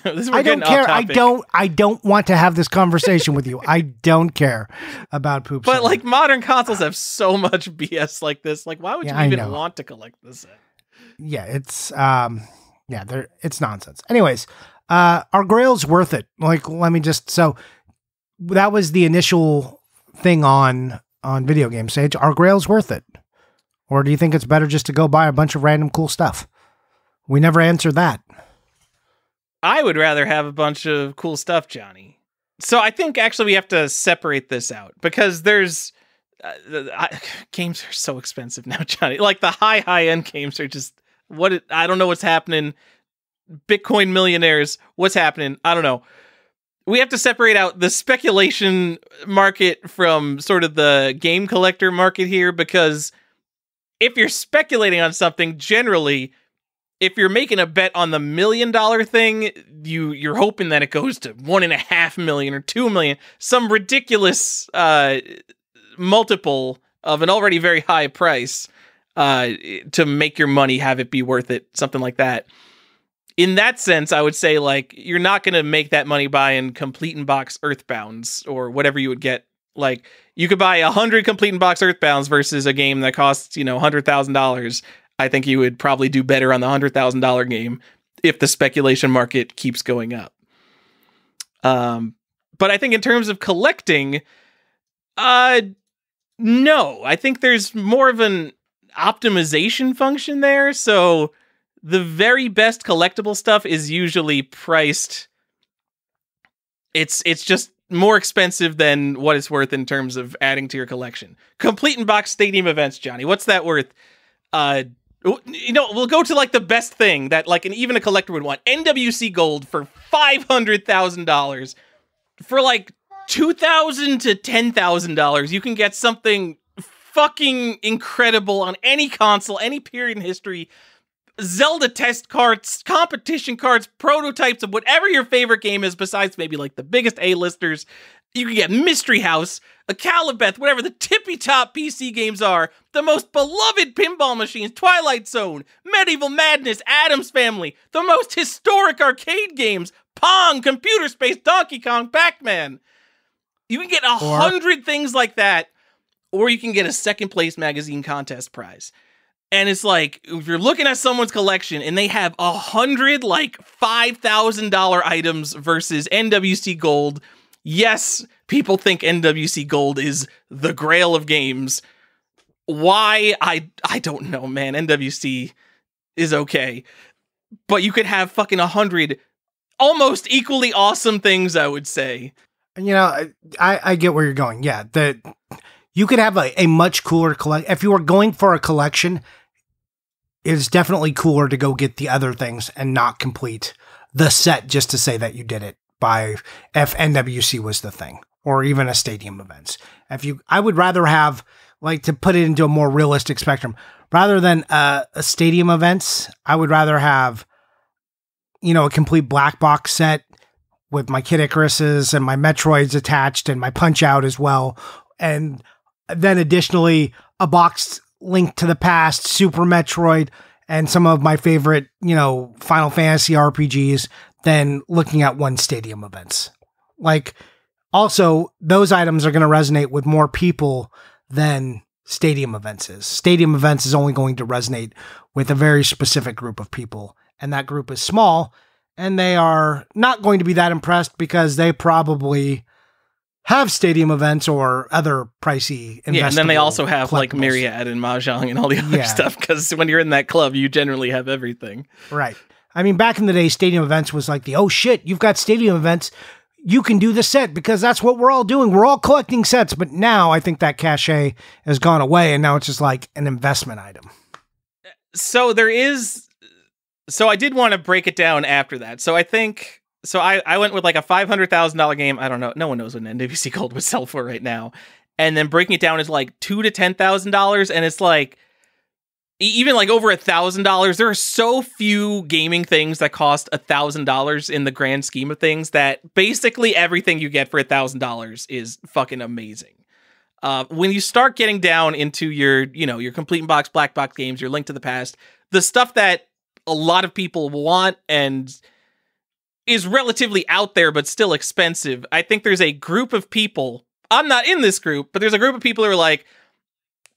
I don't care. I don't want to have this conversation with you. I don't care about Poop Slinger. But like modern consoles have so much BS like this. Like, why would you even want to collect this set? Yeah, it's it's nonsense. Anyways, are Grails worth it? Like, let me just that was the initial thing on Video Game Sage. Are Grails worth it? Or do you think it's better just to go buy a bunch of random cool stuff? We never answered that. I would rather have a bunch of cool stuff, Johnny. So I think actually we have to separate this out because there's games are so expensive now, Johnny. Like the high end games are just I don't know what's happening. Bitcoin millionaires, what's happening? I don't know. We have to separate out the speculation market from sort of the game collector market here, because if you're speculating on something, generally, if you're making a bet on the $1 million thing, you're hoping that it goes to 1.5 million or 2 million, some ridiculous multiple of an already very high price to make your money, have it be worth it, something like that. In that sense, I would say like you're not going to make that money buying complete in box Earthbounds or whatever you would get. Like you could buy 100 complete in box Earthbounds versus a game that costs $100,000. I think you would probably do better on the $100,000 game if the speculation market keeps going up. But I think in terms of collecting, no, I think there's more of an optimization function there. So the very best collectible stuff is usually priced. It's just more expensive than what it's worth in terms of adding to your collection. Complete in box stadium events, Johnny. What's that worth? We'll go to like the best thing that like even a collector would want. NWC Gold for $500,000. For like $2,000 to $10,000, you can get something fucking incredible on any console, any period in history. Zelda test cards, competition cards, prototypes of whatever your favorite game is, besides maybe like the biggest A-listers. You can get Mystery House, a Calibeth, whatever the tippy-top PC games are, the most beloved pinball machines, Twilight Zone, Medieval Madness, Addams Family, the most historic arcade games, Pong, Computer Space, Donkey Kong, Pac-Man. You can get 100 things like that, or you can get a second place magazine contest prize. And it's like, if you're looking at someone's collection and they have 100 like $5,000 items versus NWC Gold, yes, people think NWC Gold is the grail of games. Why? I don't know, man. NWC is okay. but you could have fucking 100 almost equally awesome things, I would say. You know, I get where you're going. Yeah, you could have a much cooler collect. If you were going for a collection, it's definitely cooler to go get the other things and not complete the set just to say that you did it by if NWC was the thing, or even a stadium events. I would rather have, like, to put it into a more realistic spectrum, rather than a stadium events, I would rather have, you know, a complete black box set with my Kid Icaruses and my Metroids attached and my Punch Out as well. And then additionally, a box linked to the past, Super Metroid, and some of my favorite, you know, Final Fantasy RPGs, than looking at one stadium events. Like, also, those items are going to resonate with more people than stadium events is. Stadium events is only going to resonate with a very specific group of people, and that group is small, and they are not going to be that impressed because they probably have stadium events or other pricey investable. Yeah, and then they also have like Myriad and Mahjong and all the other stuff, because when you're in that club, you generally have everything. Right. I mean, back in the day, stadium events was like oh shit, you've got stadium events, you can do the set, because that's what we're all doing. We're all collecting sets. But now I think that cachet has gone away, and now it's just like an investment item. So I did want to break it down after that. So I went with like a $500,000 game. I don't know. No one knows what an NWC Gold would sell for right now. And then breaking it down is like $2,000 to $10,000. And it's like, even like over $1,000, there are so few gaming things that cost $1,000 in the grand scheme of things that basically everything you get for $1,000 is fucking amazing. When you start getting down into your complete in box, black box games, your Link to the Past, the stuff that a lot of people want and is relatively out there, but still expensive. I think there's a group of people, I'm not in this group, but there's a group of people who are like,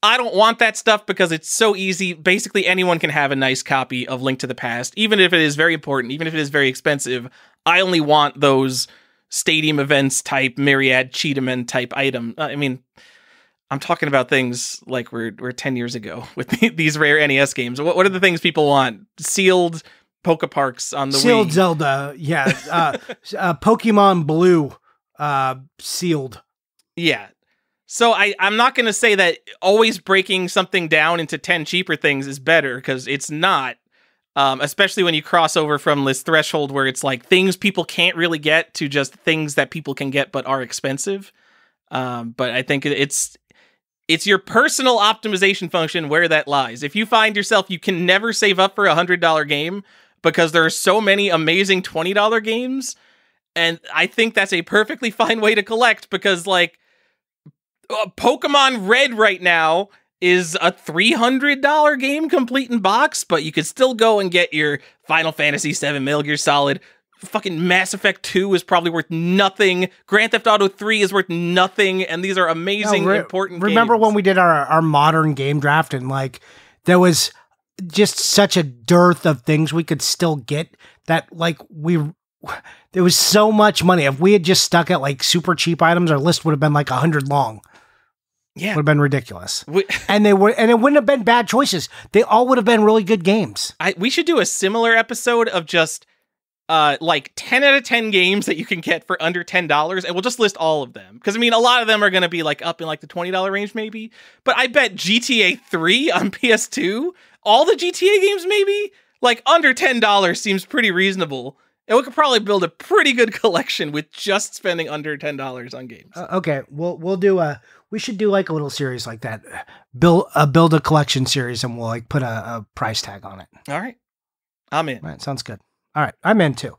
I don't want that stuff because it's so easy. Basically, anyone can have a nice copy of Link to the Past, even if it is very important, even if it is very expensive. I only want those stadium events type, Myriad Cheetahman type item. I mean, I'm talking about things like we're 10 years ago with these rare NES games. What are the things people want? Sealed Poké Parks on the Sealed Wii. Zelda, yeah. Pokemon Blue, sealed. Yeah. So I'm not going to say that always breaking something down into 10 cheaper things is better, because it's not. Especially when you cross over from this threshold where it's like things people can't really get to just things that people can get but are expensive. But I think it's your personal optimization function where that lies. If you find yourself, you can never save up for a $100 game because there are so many amazing $20 games. And I think that's a perfectly fine way to collect, because like Pokemon Red right now is a $300 game complete in box, but you could still go and get your Final Fantasy VII Metal Gear Solid. Fucking Mass Effect 2 is probably worth nothing. Grand Theft Auto 3 is worth nothing, and these are amazing, important Remember games. when we did our modern game draft, and like there was just such a dearth of things we could still get that like there was so much money. If we had just stuck at like super cheap items, our list would have been like 100 long. Yeah, would have been ridiculous. And it wouldn't have been bad choices. They all would have been really good games. We should do a similar episode of just like 10 out of 10 games that you can get for under $10, and we'll just list all of them. Because I mean, a lot of them are going to be like up in like the $20 range maybe. But I bet GTA 3 on PS2, all the GTA games maybe, like under $10 seems pretty reasonable. And we could probably build a pretty good collection with just spending under $10 on games. Okay, we'll do we should do like a little series like that. Build a collection series, and we'll like put a price tag on it. All right. I'm in. All right, sounds good. All right, I'm in too.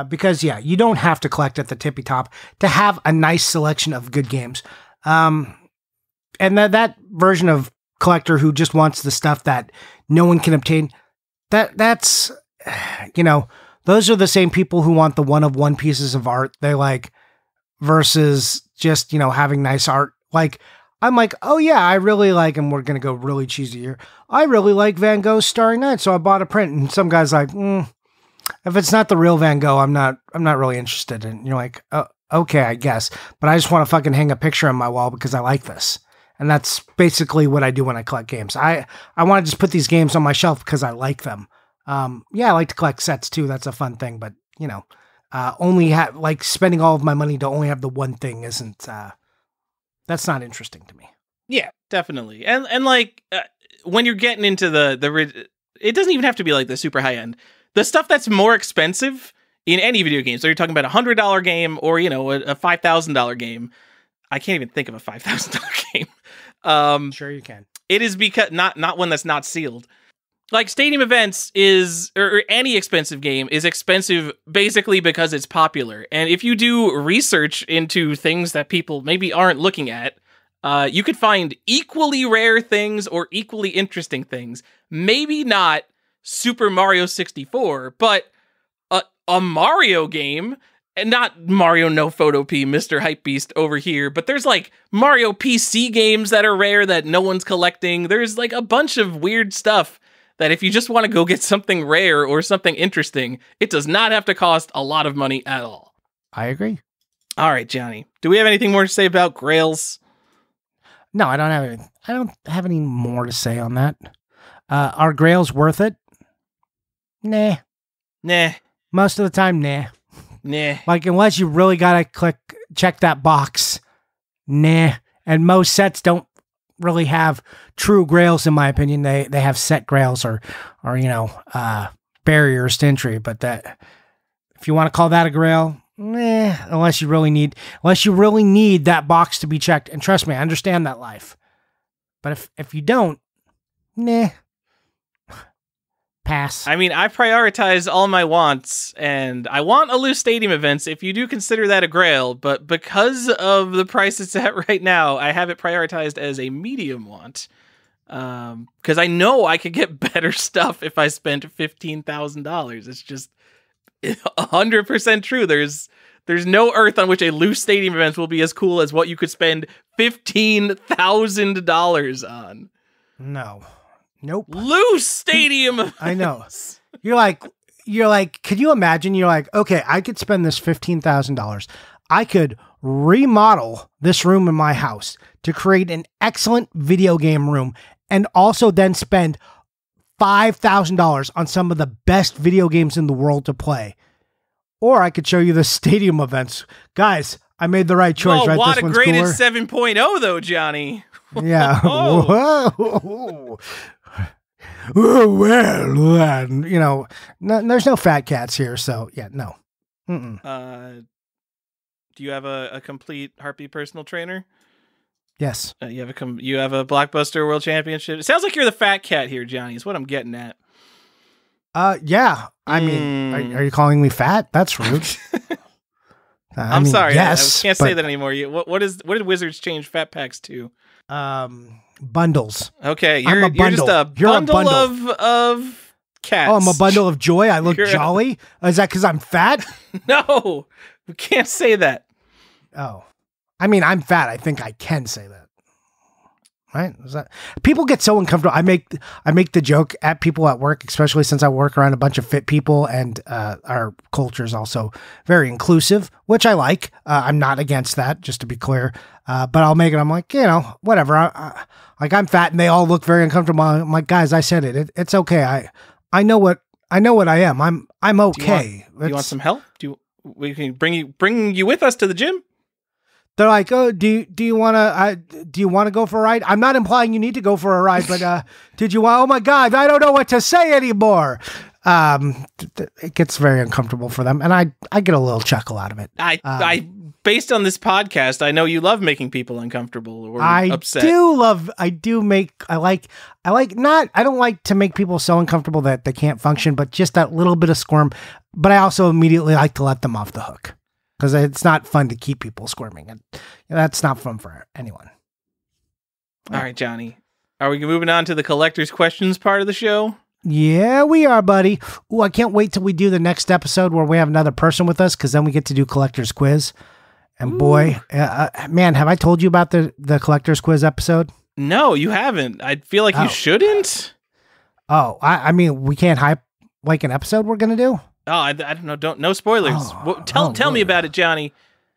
Because yeah, you don't have to collect at the tippy top to have a nice selection of good games. And that version of collector who just wants the stuff that no one can obtain, that's those are the same people who want the one of one pieces of art they like versus just, having nice art. Like, I'm like, oh yeah, I really like, and we're going to go really cheesy here. I really like Van Gogh's Starry Night, so I bought a print. And some guy's like, if it's not the real Van Gogh, I'm not really interested in. You're like, oh, okay, I guess. But I just want to fucking hang a picture on my wall because I like this. And that's basically what I do when I collect games. I want to just put these games on my shelf because I like them. Yeah, I like to collect sets too. That's a fun thing, but only have like spending all of my money to only have the one thing isn't. That's not interesting to me. Yeah, definitely. And like when you're getting into it doesn't even have to be like the super high end. The stuff that's more expensive in any video game. So you're talking about $100 game or, a $5,000 game. I can't even think of a $5,000 game. Sure you can. It is because not one that's not sealed. Like Stadium Events or any expensive game is expensive basically because it's popular. And if you do research into things that people maybe aren't looking at, you could find equally rare things or equally interesting things. Maybe not Super Mario 64, but a Mario game, and not Mario No Photo P, Mr. Hypebeast over here, but there's like Mario PC games that are rare that no one's collecting. There's like a bunch of weird stuff that if you just want to go get something rare or something interesting, it does not have to cost a lot of money at all. I agree. All right, Johnny. Do we have anything more to say about Grails? No, I don't have any more to say on that. Are Grails worth it? Nah. Most of the time, nah. Like, unless you really gotta check that box, nah. And most sets don't really have true Grails, in my opinion. They have set Grails or barriers to entry. But that, if you want to call that a Grail, nah. Unless you really need that box to be checked. And trust me, I understand that life. But if you don't, nah. Pass. I mean, I prioritize all my wants, and I want a loose Stadium Events if you do consider that a Grail, but because of the price it's at right now, I have it prioritized as a medium want. Because I know I could get better stuff if I spent $15,000. It's just 100% true. There's no earth on which a loose Stadium Events will be as cool as what you could spend $15,000 on. No. Nope. Loose Stadium. I know. You're like, could you imagine? You're like, okay, I could spend this $15,000. I could remodel this room in my house to create an excellent video game room and also then spend $5,000 on some of the best video games in the world to play. Or I could show you the Stadium Events. Guys, I made the right choice, right? Water graded 7.0 though, Johnny. Yeah. Whoa. Well, there's no fat cats here, so yeah, no. Do you have a complete Harpy personal trainer? Yes. You have a Blockbuster World Championship. It sounds like you're the fat cat here, Johnny. Is what I'm getting at. Yeah. I mean, are you calling me fat? That's rude. I'm sorry. Yes, I can't say that anymore. What did Wizards change Fat Packs to? Bundles. Okay, you're just a bundle of cats. Oh, I'm a bundle of joy. I look jolly. Is that because I'm fat? No, we can't say that. Oh, I mean, I'm fat. I think I can say that. Right? People get so uncomfortable. I make the joke at people at work, especially since I work around a bunch of fit people, and our culture is also very inclusive, which I like. I'm not against that, just to be clear. But I'll make it. I'm like, whatever. I'm fat, and they all look very uncomfortable. I'm like, guys, I said it. It's okay. I know what I am. I'm okay. Do you want some help? We can bring you with us to the gym? They're like, oh, do you want to go for a ride? I'm not implying you need to go for a ride, but did you want? Oh my God, I don't know what to say anymore. It gets very uncomfortable for them, and I get a little chuckle out of it. I based on this podcast, I know you love making people uncomfortable or upset. I don't like to make people so uncomfortable that they can't function, but just that little bit of squirm. But I also immediately like to let them off the hook. Because it's not fun to keep people squirming. And that's not fun for anyone. All right, Johnny. Are we moving on to the collector's questions part of the show? Yeah, we are, buddy. Ooh, I can't wait till we do the next episode where we have another person with us, because then we get to do collector's quiz. And boy, man, have I told you about the collector's quiz episode? No, you haven't. I feel like you shouldn't. Oh, I mean, we can't hype like an episode we're going to do? Oh, I don't know. No spoilers. Tell me about it, Johnny.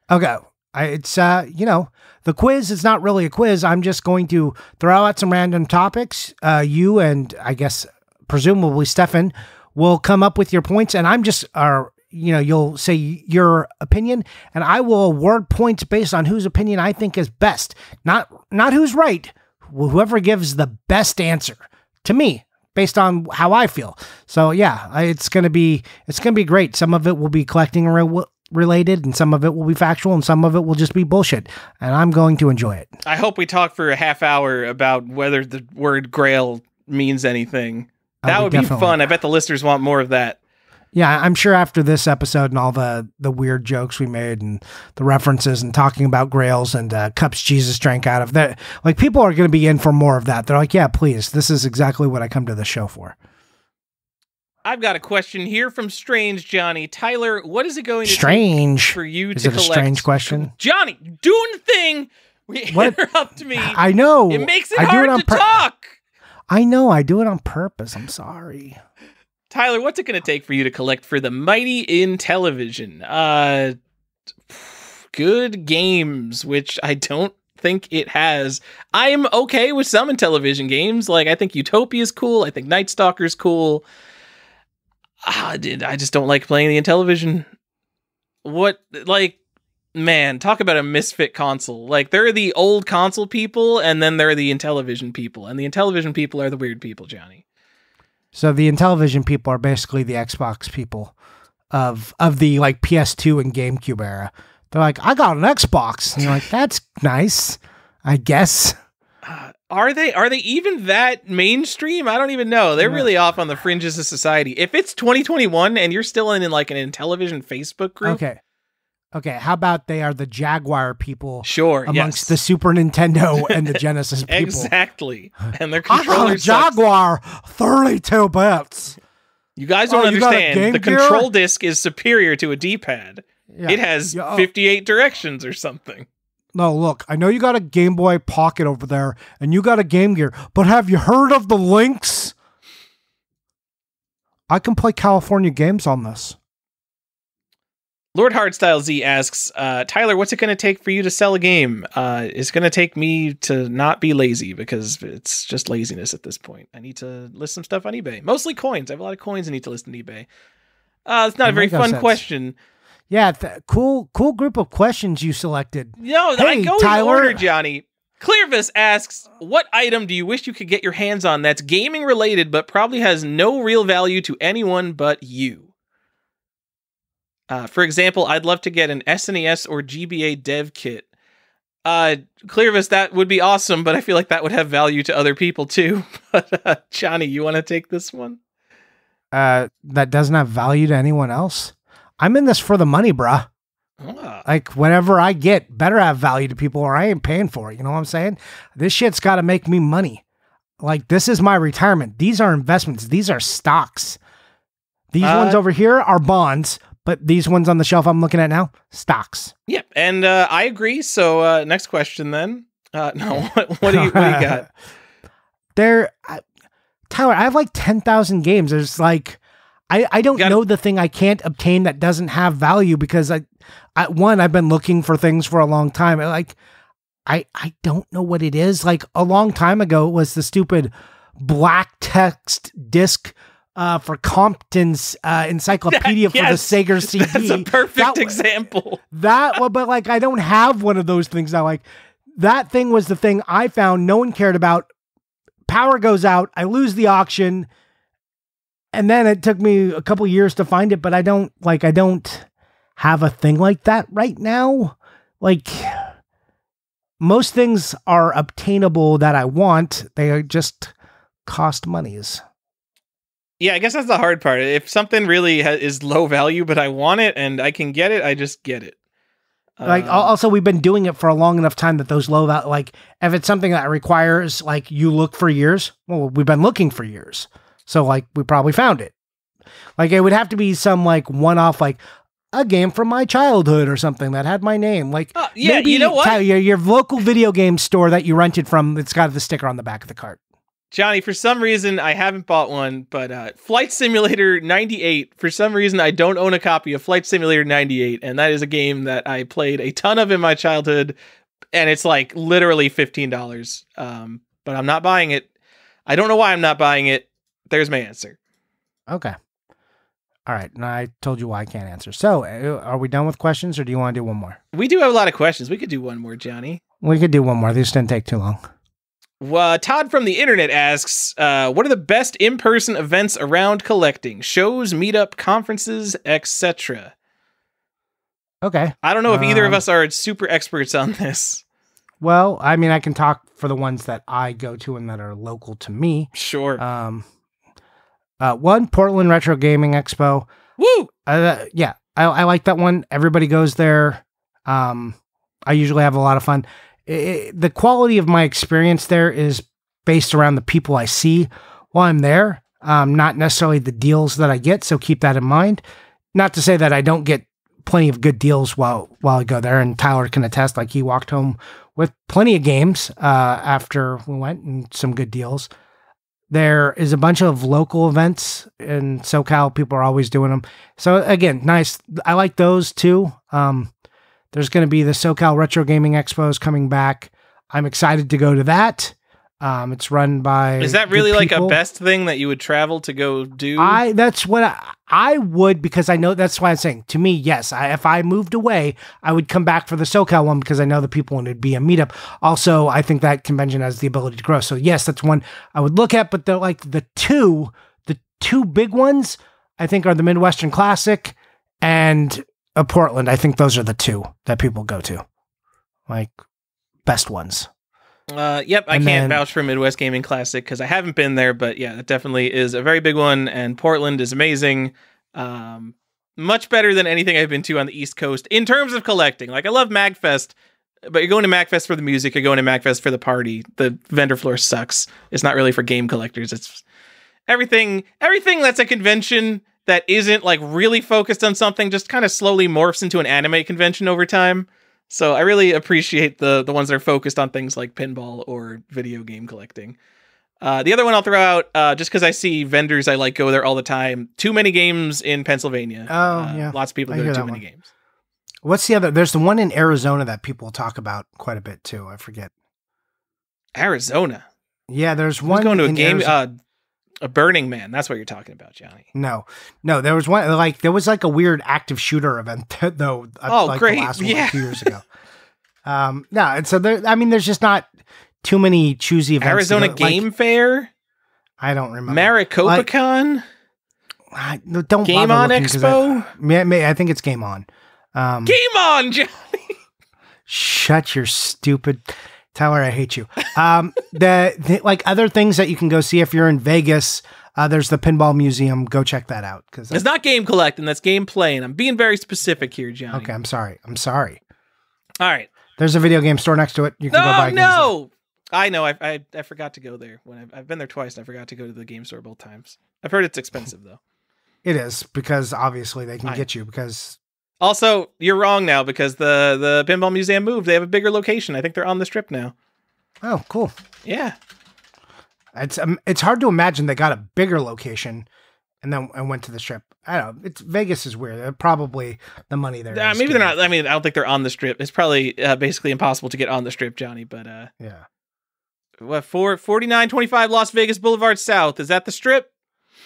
Okay. It's, the quiz is not really a quiz. I'm just going to throw out some random topics. You and I guess presumably Stefan will come up with your points, and I'm just, you'll say your opinion, and I will award points based on whose opinion I think is best. Not who's right. Whoever gives the best answer to me based on how I feel. So yeah, it's gonna be great. Some of it will be collecting related, and some of it will be factual, and some of it will just be bullshit. And I'm going to enjoy it. I hope we talk for a half hour about whether the word Grail means anything. That would be fun. I bet the listeners want more of that. Yeah, I'm sure after this episode and all the weird jokes we made and the references and talking about Grails and cups Jesus drank out of, that, like, people are going to be in for more of that. They're like, yeah, please, this is exactly what I come to the show for. I've got a question here from Strange Johnny. Tyler, what is it going to take for you is to it collect? A strange question? Johnny, doing the thing. Interrupt me. I know. It makes it hard to talk. I know. I do it on purpose. I'm sorry. Tyler, what's it going to take for you to collect for the mighty in television? Good games, which I don't think it has. I'm okay with some in television games. Like, I think Utopia is cool. I think Night Stalker is cool. I just don't like playing the in television. Man, talk about a misfit console. Like, there are the old console people, and then there are the Intellivision people. And the Intellivision people are the weird people, Johnny. So the Intellivision people are basically the Xbox people of the, like, PS2 and GameCube era. They're like, I got an Xbox. And you're like, that's nice, I guess. Are they even that mainstream? I don't even know. They're really off on the fringes of society. If it's 2021 and you're still in like an Intellivision Facebook group. Okay, how about they are the Jaguar people? Sure, amongst the Super Nintendo and the Genesis people. Exactly. And their controllers. I got a Jaguar, 32 bits. You guys don't understand. The control disc is superior to a D-pad. Yeah. It has 58 directions or something. No, look, I know you got a Game Boy Pocket over there, and you got a Game Gear, but have you heard of the Lynx? I can play California games on this. Lord Hardstyle Z asks, Tyler, what's it going to take for you to sell a game? It's going to take me to not be lazy, because it's just laziness at this point. I need to list some stuff on eBay. Mostly coins. I have a lot of coins I need to list on eBay. It's not a very fun question. Yeah, cool group of questions you selected. No, hey, I go Tyler. in order, Johnny. Clearvis asks, what item do you wish you could get your hands on that's gaming related but probably has no real value to anyone but you? For example, I'd love to get an SNES or GBA dev kit. Clearvis, that would be awesome, but I feel like that would have value to other people too. But Johnny, you want to take this one? That doesn't have value to anyone else? I'm in this for the money, bruh. Like, whatever I get better have value to people, or I ain't paying for it. You know what I'm saying? This shit's got to make me money. Like, this is my retirement. These are investments. These are stocks. These ones over here are bonds, but these ones on the shelf I'm looking at now, stocks. Yep, and I agree. So next question then. No, what do you got? Tyler, I have like 10,000 games. There's like, I don't know the thing I can't obtain that doesn't have value, because I've been looking for things for a long time. Like, I don't know what it is. Like, a long time ago, it was the stupid black text disc for Compton's encyclopedia for the Sega CD. That's a perfect example. But like, I don't have one of those things now. Like, that thing was the thing I found no one cared about. Power goes out. I lose the auction. And then it took me a couple years to find it, but I don't have a thing like that right now. Like, most things are obtainable that I want. They just cost monies. Yeah, I guess that's the hard part. If something really is low value, but I want it and I can get it, I just get it. Like, also, we've been doing it for a long enough time that those low value, like, if it's something that requires, like, you look for years, well, we've been looking for years. So, like, we probably found it. Like, it would have to be some, like, one-off, like, a game from my childhood or something that had my name. Like, yeah, maybe you know what? Your local video game store that you rented from, it's got the sticker on the back of the cart. Johnny, for some reason, I haven't bought one, but Flight Simulator 98, for some reason, I don't own a copy of Flight Simulator 98, and that is a game that I played a ton of in my childhood, and it's, like, literally $15. But I'm not buying it. I don't know why I'm not buying it. There's my answer. Okay. All right. Now I told you why I can't answer. So are we done with questions or do you want to do one more? We do have a lot of questions. We could do one more, Johnny. We could do one more. These didn't take too long. Todd from the internet asks, what are the best in-person events around collecting? Shows, meetup, conferences, etc. Okay. I don't know if either of us are super experts on this. Well, I mean, I can talk for the ones that I go to and that are local to me. Sure. One, Portland Retro Gaming Expo. Woo! Yeah, I like that one. Everybody goes there. I usually have a lot of fun. The quality of my experience there is based around the people I see while I'm there, not necessarily the deals that I get, so keep that in mind. Not to say that I don't get plenty of good deals while I go there, and Tyler can attest, like he walked home with plenty of games after we went and some good deals. There is a bunch of local events in SoCal. People are always doing them. So again, nice. I like those too. There's going to be the SoCal Retro Gaming Expos coming back. I'm excited to go to that. It's run by. Is that really like a best thing that you would travel to go do? That's what I would, because I know that's why I'm saying, to me, yes. If I moved away, I would come back for the SoCal one because I know the people and it'd be a meetup. Also, I think that convention has the ability to grow. So yes, that's one I would look at. But they're like the two big ones, I think, are the Midwestern Classic and Portland. I think those are the two that people go to, like best ones. Yep, I can't vouch for Midwest Gaming Classic because I haven't been there, but yeah, it definitely is a very big one, and Portland is amazing. Much better than anything I've been to on the East Coast in terms of collecting. Like, I love MagFest, but you're going to MagFest for the music, you're going to MagFest for the party. The vendor floor sucks. It's not really for game collectors. It's everything that's a convention that isn't like really focused on something just kind of slowly morphs into an anime convention over time. So I really appreciate the ones that are focused on things like pinball or video game collecting. The other one I'll throw out, just because I see vendors I like go there all the time. Too Many Games in Pennsylvania. Oh, yeah. Lots of people go to Too Many Games. What's the other? There's the one in Arizona that people talk about quite a bit too. I forget. Arizona? Yeah, there's one. Who's going to a game? A Burning Man. That's what you're talking about, Johnny. No. There was one, like, there was like a weird active shooter event though. Oh, great. The last one, like 2 years ago. No, and so there, I mean, there's just not too many choosy events. Arizona Game Fair? I don't remember. MaricopaCon? Don't Game On Expo? I think it's Game On. Game On, Johnny! Shut your stupid... Tyler, I hate you. The like other things that you can go see if you're in Vegas, there's the Pinball Museum. Go check that out. Because it's not game collecting, that's game playing. I'm being very specific here, Johnny. Okay, I'm sorry. All right. There's a video game store next to it. You can go buy games. No! I know. I forgot to go there. When I've been there twice, and I forgot to go to the game store both times. I've heard it's expensive, though. It is, because obviously they can get you, because... Also, you're wrong now, because the Pinball Museum moved. They have a bigger location. I think they're on the Strip now. Oh, cool. Yeah. It's hard to imagine they got a bigger location and went to the Strip. I don't know. Vegas is weird. Probably the money there. Maybe they're not. I mean, I don't think they're on the Strip. It's probably basically impossible to get on the Strip, Johnny. But yeah. What, 4925 Las Vegas Boulevard South? Is that the Strip?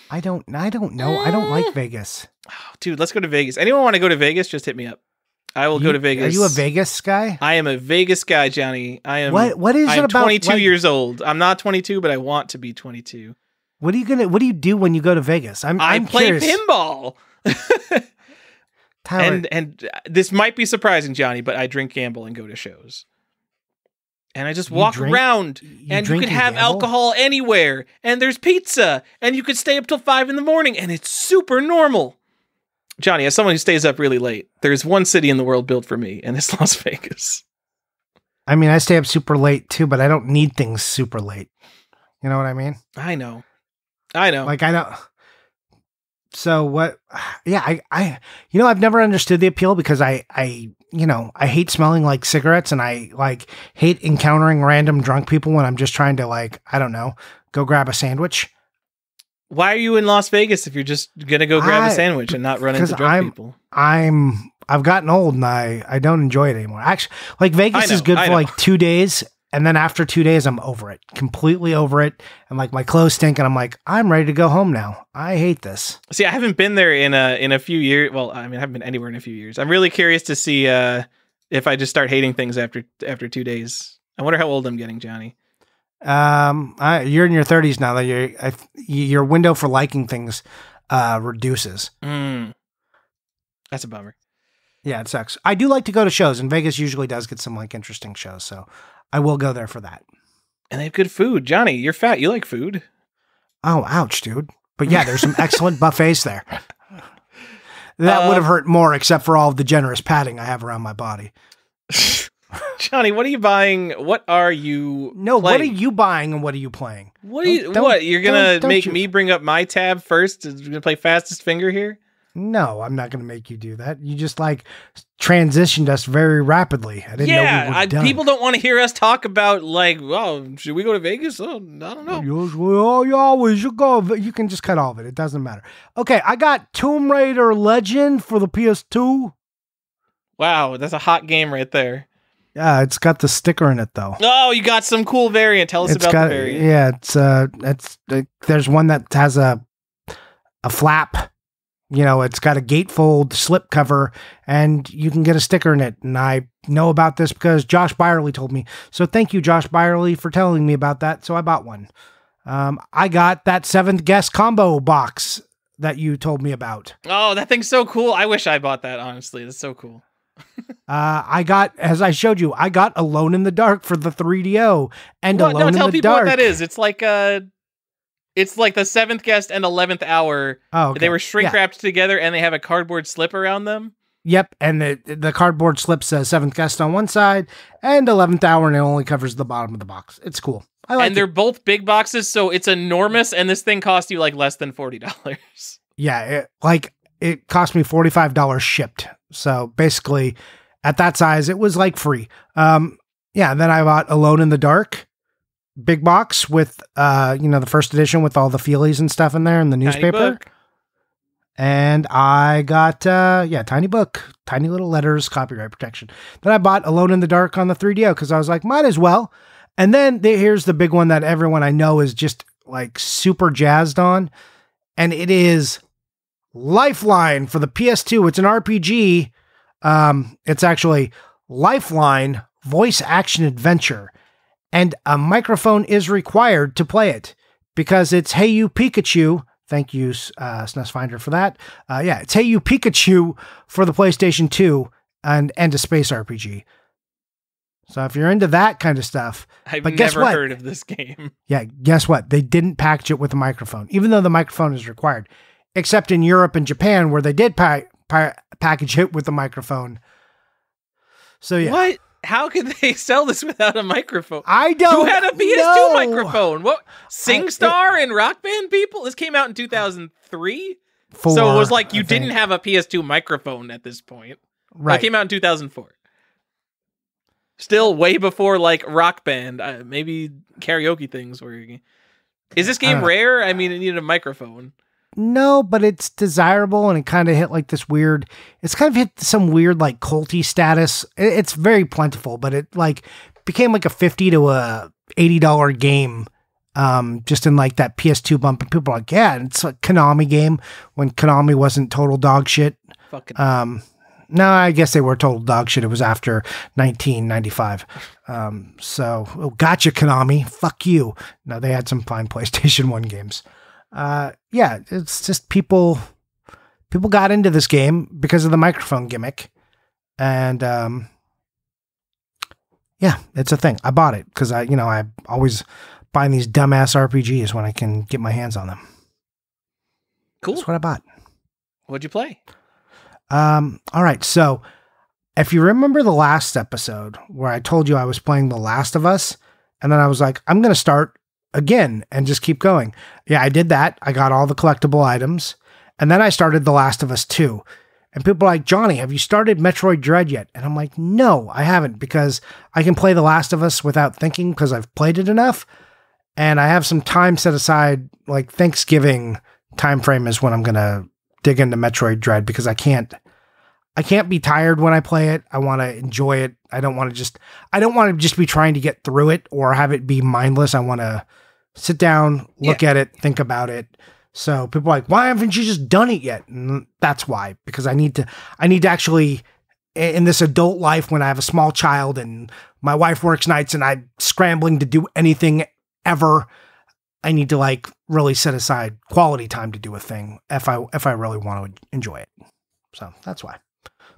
I don't know. I don't like Vegas. Oh, dude, let's go to Vegas. Anyone want to go to Vegas? Just hit me up. I will go to Vegas. Are you a Vegas guy? I am a Vegas guy, Johnny. I am. What is it about? I'm 22 years old. I'm not 22, but I want to be 22. What do you do when you go to Vegas? I play curious. Pinball. Tyler. And this might be surprising, Johnny, but I drink, gamble, and go to shows. And I just walk around, and you can have alcohol anywhere, and there's pizza, and you could stay up till 5 a.m, and it's super normal. Johnny, as someone who stays up really late, there's one city in the world built for me, and it's Las Vegas. I mean, I stay up super late too, but I don't need things super late. You know what I mean? I know. Like, I know. So what? Yeah, I've never understood the appeal, because I hate smelling like cigarettes, and I like hate encountering random drunk people when I'm just trying to, like, I don't know, go grab a sandwich. Why are you in Las Vegas if you're just gonna go grab a sandwich and not run into drunk people? I've gotten old, and I don't enjoy it anymore. Actually, like, Vegas is good for like 2 days, And then after 2 days, I'm over it, completely over it. And like my clothes stink, and I'm like, I'm ready to go home now. I hate this. See, I haven't been there in a few years. Well, I mean, I haven't been anywhere in a few years. I'm really curious to see if I just start hating things after 2 days. I wonder how old I'm getting, Johnny. You're in your 30s now. That your window for liking things reduces. That's a bummer. Yeah, it sucks. I do like to go to shows, and Vegas usually does get some like interesting shows, so I will go there for that. And they have good food. Johnny, you're fat. You like food. Oh, ouch, dude. But yeah, there's some excellent buffets there. That would have hurt more, except for all of the generous padding I have around my body. Johnny, what are you buying? What are you playing? What are you buying and what are you playing? What? You're going to make me bring up my tab first? You're going to play fastest finger here? No, I'm not going to make you do that. You just like transitioned us very rapidly. I didn't know we were done. People don't want to hear us talk about like, well, should we go to Vegas? Oh, I don't know. You should go. You can just cut all of it. It doesn't matter. Okay, I got Tomb Raider Legend for the PS2. Wow, that's a hot game right there. Yeah, it's got the sticker in it though. Oh, you got some cool variant. Tell us about the variant. Yeah, there's one that has a flap. You know, it's got a gatefold slip cover, and you can get a sticker in it. And I know about this because Josh Byerly told me. So thank you, Josh Byerly, for telling me about that. So I bought one. I got that 7th Guest combo box that you told me about. Oh, that thing's so cool. I wish I bought that, honestly. That's so cool. I got, as I showed you, I got Alone in the Dark for the 3DO. And Alone in the Dark. Tell people what that is. It's like it's like the 7th Guest and 11th Hour. Oh, okay. They were shrink wrapped together, and they have a cardboard slip around them. Yep, and the cardboard slip says 7th Guest on one side and 11th Hour, and it only covers the bottom of the box. It's cool. I like it. And they're both big boxes, so it's enormous, and this thing cost you like less than $40. Yeah, it cost me $45 shipped. So basically, at that size, it was like free. Then I bought Alone in the Dark. Big box with, the first edition with all the feelies and stuff in there and the newspaper. And I got, tiny book, tiny little letters, copyright protection. Then I bought Alone in the Dark on the 3DO because I was like, might as well. And then here's the big one that everyone I know is just like super jazzed on. And it is Lifeline for the PS2. It's an RPG. It's actually Lifeline Voice Action Adventure. And a microphone is required to play it because it's Hey You Pikachu. Thank you, SNES Finder, for that. It's Hey You Pikachu for the PlayStation 2 and a space RPG. So if you're into that kind of stuff. I've never heard of this game. Yeah, guess what? They didn't package it with a microphone, even though the microphone is required. Except in Europe and Japan, where they did package it with a microphone. So yeah. What? How could they sell this without a microphone? I don't know. Who had a PS2 microphone? What? SingStar and Rock Band people? This came out in 2003? So it was like you didn't have a PS2 microphone at this point. Right. Well, it came out in 2004. Still way before like Rock Band. Maybe karaoke things were... Is this game rare? I mean, it needed a microphone. No, but it's desirable, and it kind of hit like this weird, it's kind of hit some weird like culty status. It's very plentiful, but it like became like a $50 to a $80 game, just in like that PS2 bump, and people are like, yeah, it's a Konami game when Konami wasn't total dog shit. Fucking. No, I guess they were total dog shit. It was after 1995. Gotcha, Konami. Fuck you. No, they had some fine PlayStation 1 games. It's just people got into this game because of the microphone gimmick. And, it's a thing. I bought it because I always buy these dumbass RPGs when I can get my hands on them. Cool. That's what I bought. What'd you play? All right. So if you remember the last episode where I told you I was playing The Last of Us, and then I was like, I'm going to start again and just keep going. Yeah, I did that. I got all the collectible items, and then I started The Last of Us 2. And people are like, Johnny, have you started Metroid Dread yet? And I'm like, no, I haven't, because I can play The Last of Us without thinking because I've played it enough. And I have some time set aside, like Thanksgiving time frame is when I'm going to dig into Metroid Dread, because I I can't be tired when I play it. I want to enjoy it. I don't want to just be trying to get through it or have it be mindless. I want to sit down, look at it, think about it. So people are like, why haven't you just done it yet? And that's why, because I need to actually, in this adult life, when I have a small child and my wife works nights and I'm scrambling to do anything ever, I need to like really set aside quality time to do a thing if I really want to enjoy it. So that's why.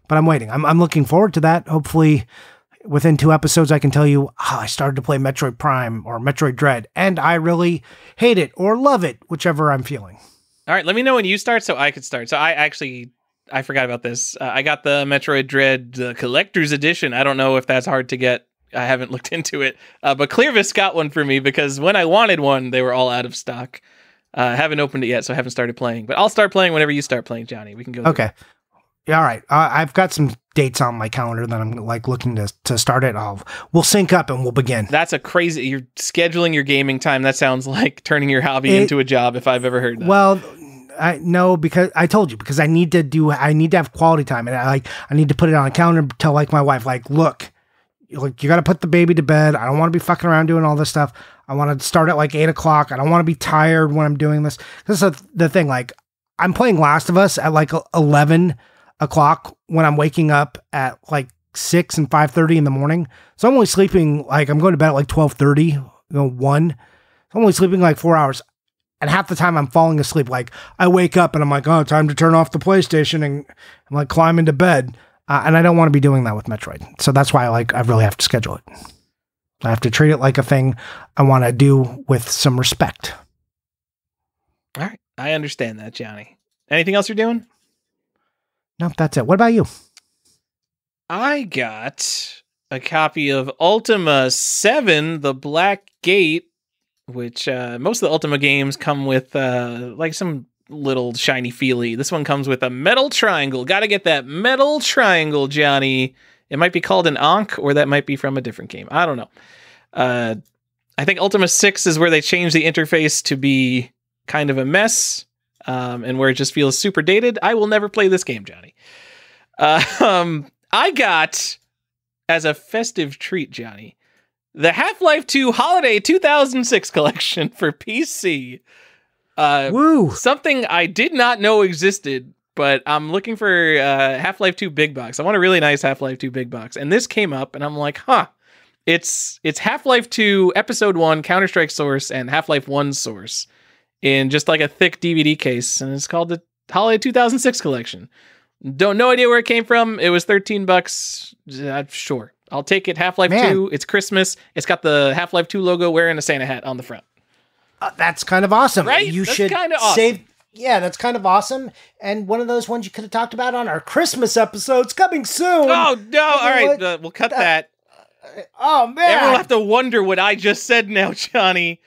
But I'm waiting. I'm looking forward to that. Hopefully within 2 episodes, I can tell you, I started to play Metroid Prime or Metroid Dread, and I really hate it or love it, whichever I'm feeling. All right, let me know when you start so I could start. So I forgot about this. I got the Metroid Dread Collector's Edition. I don't know if that's hard to get. I haven't looked into it. But Clearvis got one for me because when I wanted one, they were all out of stock. I haven't opened it yet, so I haven't started playing. But I'll start playing whenever you start playing, Johnny. We can go. Okay. Yeah, all right. I've got some dates on my calendar that I'm like looking to start it. We'll sync up and we'll begin. That's a crazy. You're scheduling your gaming time. That sounds like turning your hobby into a job. If I've ever heard that. Well, because I told you, because I need to have quality time, and I need to put it on a calendar. Tell like my wife, like, look, you got to put the baby to bed. I don't want to be fucking around doing all this stuff. I want to start at like 8 o'clock. I don't want to be tired when I'm doing this. This is the thing. Like, I'm playing Last of Us at like 11 o'clock when I'm waking up at like 6 and 5:30 in the morning. So I'm only sleeping, like, I'm going to bed at like 12:30, 1. So I'm only sleeping like 4 hours. And half the time I'm falling asleep. Like, I wake up and I'm like, oh, time to turn off the PlayStation, and I'm like climb into bed. And I don't want to be doing that with Metroid. So that's why I really have to schedule it. I have to treat it like a thing I want to do with some respect. All right. I understand that, Johnny. Anything else you're doing? No, that's it. What about you? I got a copy of Ultima 7, The Black Gate, which most of the Ultima games come with like some little shiny feely. This one comes with a metal triangle. Got to get that metal triangle, Johnny. It might be called an Ankh, or that might be from a different game. I don't know. I think Ultima 6 is where they changed the interface to be kind of a mess. And where it just feels super dated. I will never play this game, Johnny. I got, as a festive treat, Johnny, the Half-Life 2 Holiday 2006 collection for PC. Woo! Something I did not know existed, but I'm looking for Half-Life 2 Big Box. I want a really nice Half-Life 2 Big Box. And this came up, and I'm like, it's Half-Life 2 Episode 1 Counter-Strike Source and Half-Life 1 Source in just like a thick DVD case, and it's called the Holiday 2006 collection. No idea where it came from. It was $13. Sure, I'll take it. Half-Life 2. It's Christmas. It's got the Half-Life 2 logo wearing a Santa hat on the front. That's kind of awesome. Right? You that's should kind of awesome. save. Yeah, that's kind of awesome. And one of those ones you could have talked about on our Christmas episodes coming soon. Oh, no. All right. We'll cut that. Oh, man. Everyone will have to wonder what I just said now, Johnny.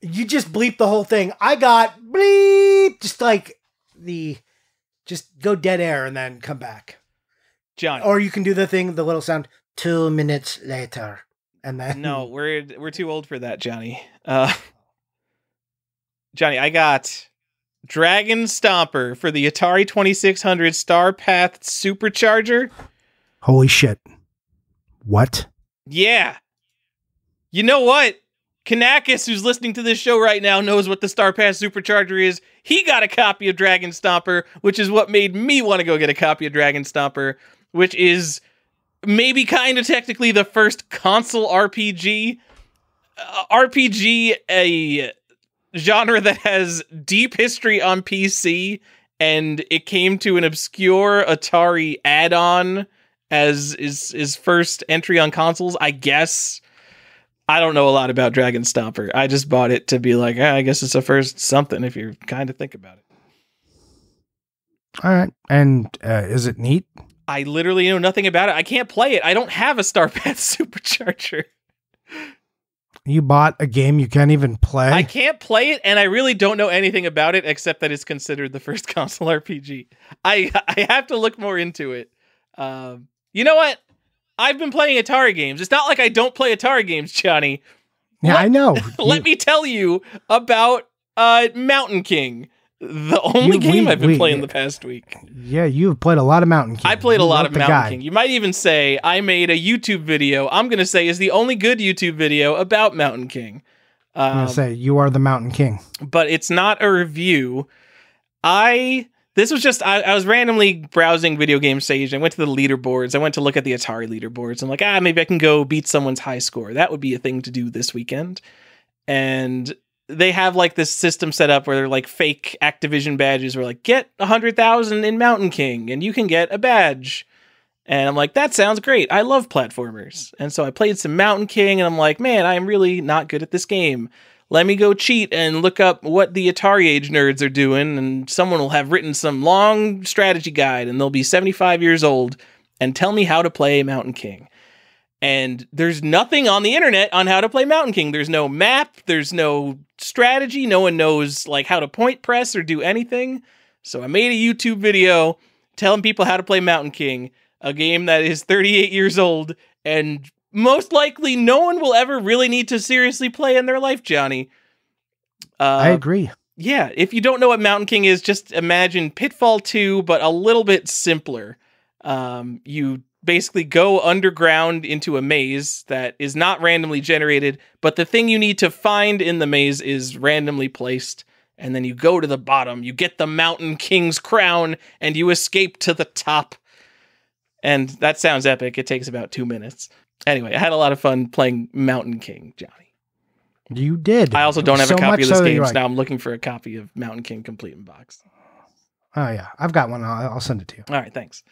You just bleep the whole thing. I got bleep. Just go dead air and then come back. Johnny. Or you can do the little sound, 2 minutes later. And then. No, we're too old for that, Johnny. Johnny, I got Dragon Stomper for the Atari 2600 Star Path Supercharger. Holy shit. What? Yeah. You know what? Kanakis, who's listening to this show right now, knows what the Star Path Supercharger is. He got a copy of Dragon Stomper, which is what made me want to go get a copy of Dragon Stomper, which is maybe kind of technically the first console RPG. RPG, a genre that has deep history on PC, and it came to an obscure Atari add-on as his first entry on consoles, I guess. I don't know a lot about Dragon Stomper. I just bought it to be like, I guess it's a first something if you kind of think about it. All right. And is it neat? I literally know nothing about it. I can't play it. I don't have a Star Path Supercharger. You bought a game you can't even play? I can't play it, and I really don't know anything about it except that it's considered the first console RPG. I have to look more into it. You know what? I've been playing Atari games. It's not like I don't play Atari games, Johnny. Yeah, I know. Let me tell you about Mountain King. The only game I've been playing the past week. Yeah, you've played a lot of Mountain King. I played a lot of Mountain King. You might even say I made a YouTube video. I'm going to say is the only good YouTube video about Mountain King. I'm going to say you are the Mountain King. But it's not a review. I was randomly browsing Video Game Sage. I went to the leaderboards. I went to look at the Atari leaderboards. I'm like, maybe I can go beat someone's high score. That would be a thing to do this weekend. And they have like this system set up where they're like fake Activision badges where like get 100,000 in Mountain King and you can get a badge. And I'm like, that sounds great. I love platformers. And so I played some Mountain King and I'm like, man, I'm really not good at this game. Let me go cheat and look up what the Atari age nerds are doing. And someone will have written some long strategy guide and they'll be 75 years old and tell me how to play Mountain King. And there's nothing on the internet on how to play Mountain King. There's no map. There's no strategy. No one knows like how to point press or do anything. So I made a YouTube video telling people how to play Mountain King, a game that is 38 years old and most likely no one will ever really need to seriously play in their life, Johnny. I agree. Yeah, if you don't know what Mountain King is, just imagine Pitfall 2, but a little bit simpler. You basically go underground into a maze that is not randomly generated, but the thing you need to find in the maze is randomly placed. And then you go to the bottom, you get the Mountain King's crown, and you escape to the top. And that sounds epic. It takes about 2 minutes. Anyway, I had a lot of fun playing Mountain King, Johnny. You did. I also don't have a copy of this game, so now I'm looking for a copy of Mountain King Complete in Box. Oh, yeah. I've got one. I'll send it to you. All right, thanks.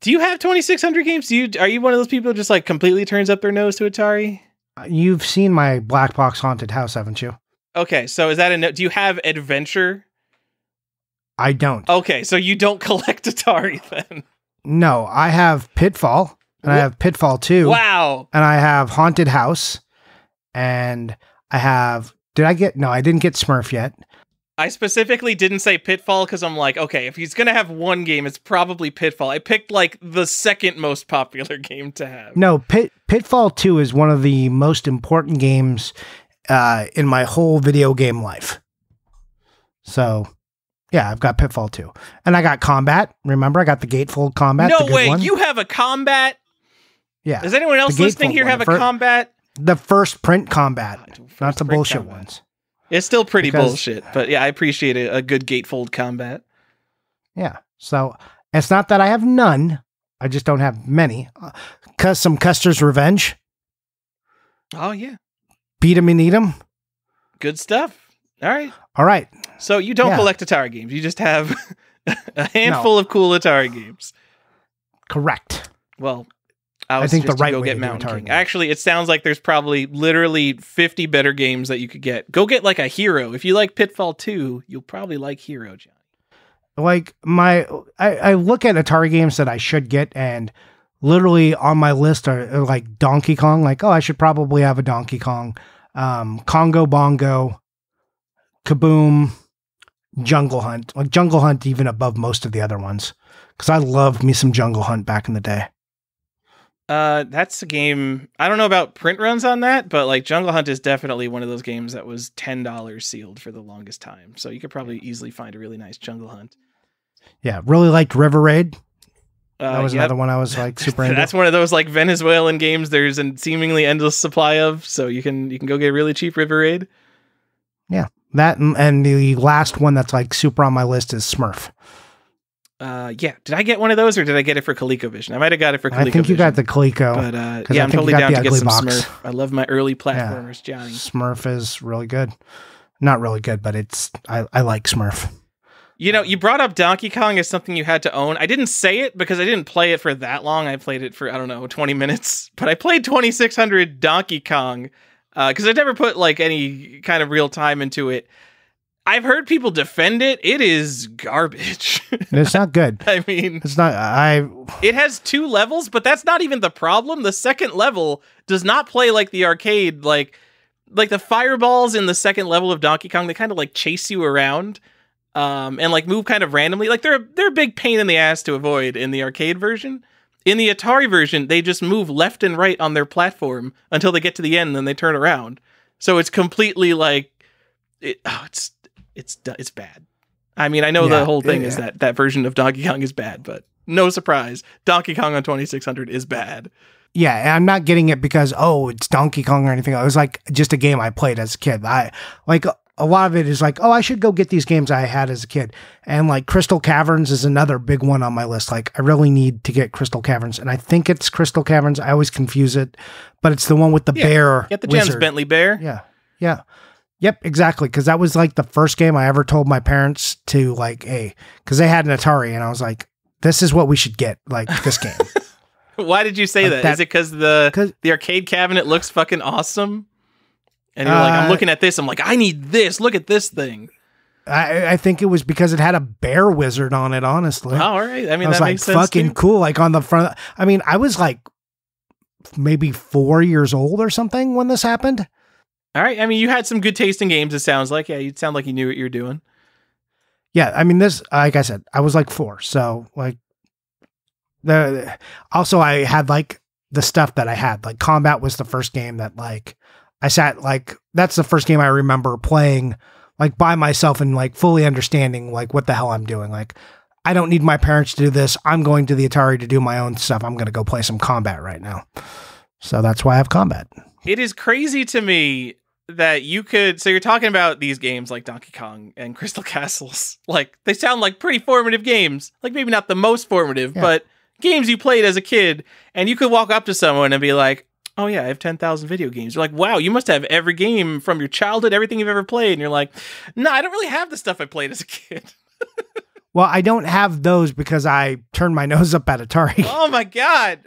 Do you have 2,600 games? Are you one of those people who just like completely turns up their nose to Atari? You've seen my Black Box Haunted House, haven't you? Okay, so is that do you have Adventure? I don't. Okay, so you don't collect Atari then? No, I have Pitfall, and I have Pitfall 2. Wow. And I have Haunted House, and I have... I didn't get Smurf yet. I specifically didn't say Pitfall because I'm like, okay, if he's going to have one game, it's probably Pitfall. I picked like the second most popular game to have. No, Pitfall 2 is one of the most important games in my whole video game life. So, yeah, I've got Pitfall 2. And I got Combat. Remember, I got the Gatefold Combat. No way, you have a Combat? Yeah. Does anyone else listening here have a Combat? The first print Combat, not the bullshit ones. It's still pretty bullshit, but yeah, I appreciate a good Gatefold Combat. Yeah, so it's not that I have none. I just don't have many. Some Custer's Revenge. Oh, yeah. Beat 'em and eat 'em. Good stuff. All right. So you don't collect Atari games. You just have a handful of cool Atari games. Correct. Well, I think the right way to get Mountain King. Actually, it sounds like there's probably literally 50 better games that you could get. Go get like a Hero. If you like Pitfall 2, you'll probably like Hero, John. Like I look at Atari games that I should get, and literally on my list are like Donkey Kong. Like, I should probably have a Donkey Kong. Congo Bongo, Kaboom, Jungle Hunt. Like Jungle Hunt even above most of the other ones. Because I loved me some Jungle Hunt back in the day. That's a game. I don't know about print runs on that, but like Jungle Hunt is definitely one of those games that was $10 sealed for the longest time. So you could probably easily find a really nice Jungle Hunt. Yeah, really liked River Raid. That was another one I was like super into. That's one of those like Venezuelan games there's a seemingly endless supply of, so you can go get a really cheap River Raid. Yeah, that and the last one that's like super on my list is Smurf. Yeah. Did I get one of those, or did I get it for ColecoVision? I might have got it for ColecoVision. I think you got the Coleco. But yeah, I'm totally down to get some Smurf. I love my early platformers, Johnny. Smurf is really good. Not really good, but I like Smurf. You know, you brought up Donkey Kong as something you had to own. I didn't say it because I didn't play it for that long. I played it for, 20 minutes. But I played 2600 Donkey Kong because I never put like any kind of real time into it. I've heard people defend it. It is garbage. It's not good. I mean, it's not. It has 2 levels, but that's not even the problem. The second level does not play like the arcade. Like the fireballs in the second level of Donkey Kong, they kind of like chase you around, and like move kind of randomly. Like they're a big pain in the ass to avoid in the arcade version. In the Atari version, they just move left and right on their platform until they get to the end, and then they turn around. So it's completely like it's. it's bad. I mean, I know the whole thing is that version of Donkey Kong is bad, but no surprise, Donkey Kong on 2600 is bad. Yeah, and I'm not getting it because, it's Donkey Kong or anything. It was like just a game I played as a kid. I like a lot of it is like, I should go get these games I had as a kid. And like Crystal Caverns is another big one on my list. Like I really need to get Crystal Caverns. And I think it's Crystal Caverns. I always confuse it, but it's the one with the bear. Get the Jens Bentley bear. Yeah. Yeah. Yep, exactly. Because that was like the first game I ever told my parents to like, hey, because they had an Atari, and I was like, this is what we should get, like this game. Why did you say that? Is it because the arcade cabinet looks fucking awesome? And you're like, I'm looking at this. I'm like, I need this. Look at this thing. I think it was because it had a bear wizard on it, honestly. Oh, all right. I mean, that like, makes sense. Fucking too. Cool. Like on the front. I mean, I was like maybe 4 years old or something when this happened. All right. I mean, you had some good taste in games, it sounds like. Yeah, you sound like you knew what you were doing. Yeah. I mean, this, like I said, I was like 4. So like also I had like the stuff that I had. Like Combat was the first game that like I sat like, that's the first game I remember playing like by myself and like fully understanding like what the hell I'm doing. Like, I don't need my parents to do this. I'm going to the Atari to do my own stuff. I'm going to go play some Combat right now. So that's why I have Combat. It is crazy to me that you could, so you're talking about these games like Donkey Kong and Crystal Castles. Like they sound like pretty formative games. Like maybe not the most formative, but games you played as a kid, and you could walk up to someone and be like, oh yeah, I have 10,000 video games. You're like, wow, you must have every game from your childhood, everything you've ever played. And you're like, no, I don't really have the stuff I played as a kid. Well, I don't have those because I turned my nose up at Atari. Oh my God.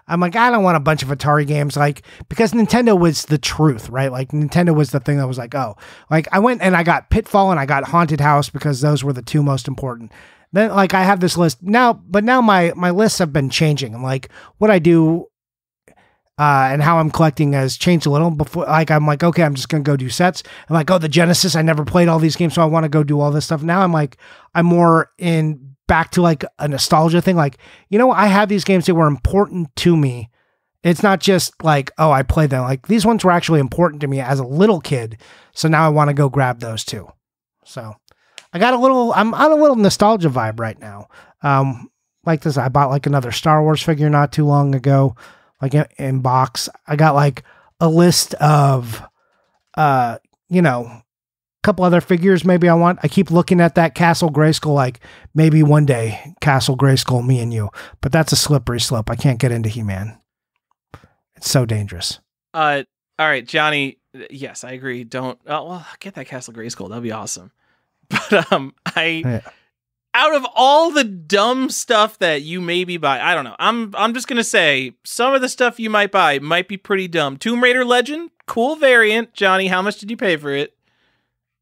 I'm like, I don't want a bunch of Atari games, like, because Nintendo was the truth, right? Like Nintendo was the thing that was like, oh, like I went and I got Pitfall and I got Haunted House because those were the two most important. Then like I have this list now, but now my lists have been changing. And like what I do and how I'm collecting has changed a little. Before, like I'm like, okay, I'm just gonna go do sets. I'm like, oh, the Genesis, I never played all these games, so I want to go do all this stuff. Now I'm like, I'm more in back to like a nostalgia thing. Like, you know, I have these games that were important to me. It's not just like, oh, I played them. Like these ones were actually important to me as a little kid. So now I want to go grab those too. So I'm on a little nostalgia vibe right now. Like this, I bought like another Star Wars figure not too long ago, like in box. I got like a list of, you know, couple other figures maybe I want. I keep looking at that Castle Grayskull, like maybe one day Castle Grayskull, me and you, but that's a slippery slope. I can't get into He-Man. It's so dangerous. All right, Johnny. Yes, I agree. Don't. Well, get that Castle Grayskull. That'd be awesome. But out of all the dumb stuff that you maybe buy, I don't know. I'm just gonna say some of the stuff you might buy might be pretty dumb. Tomb Raider Legend, cool variant. Johnny, how much did you pay for it?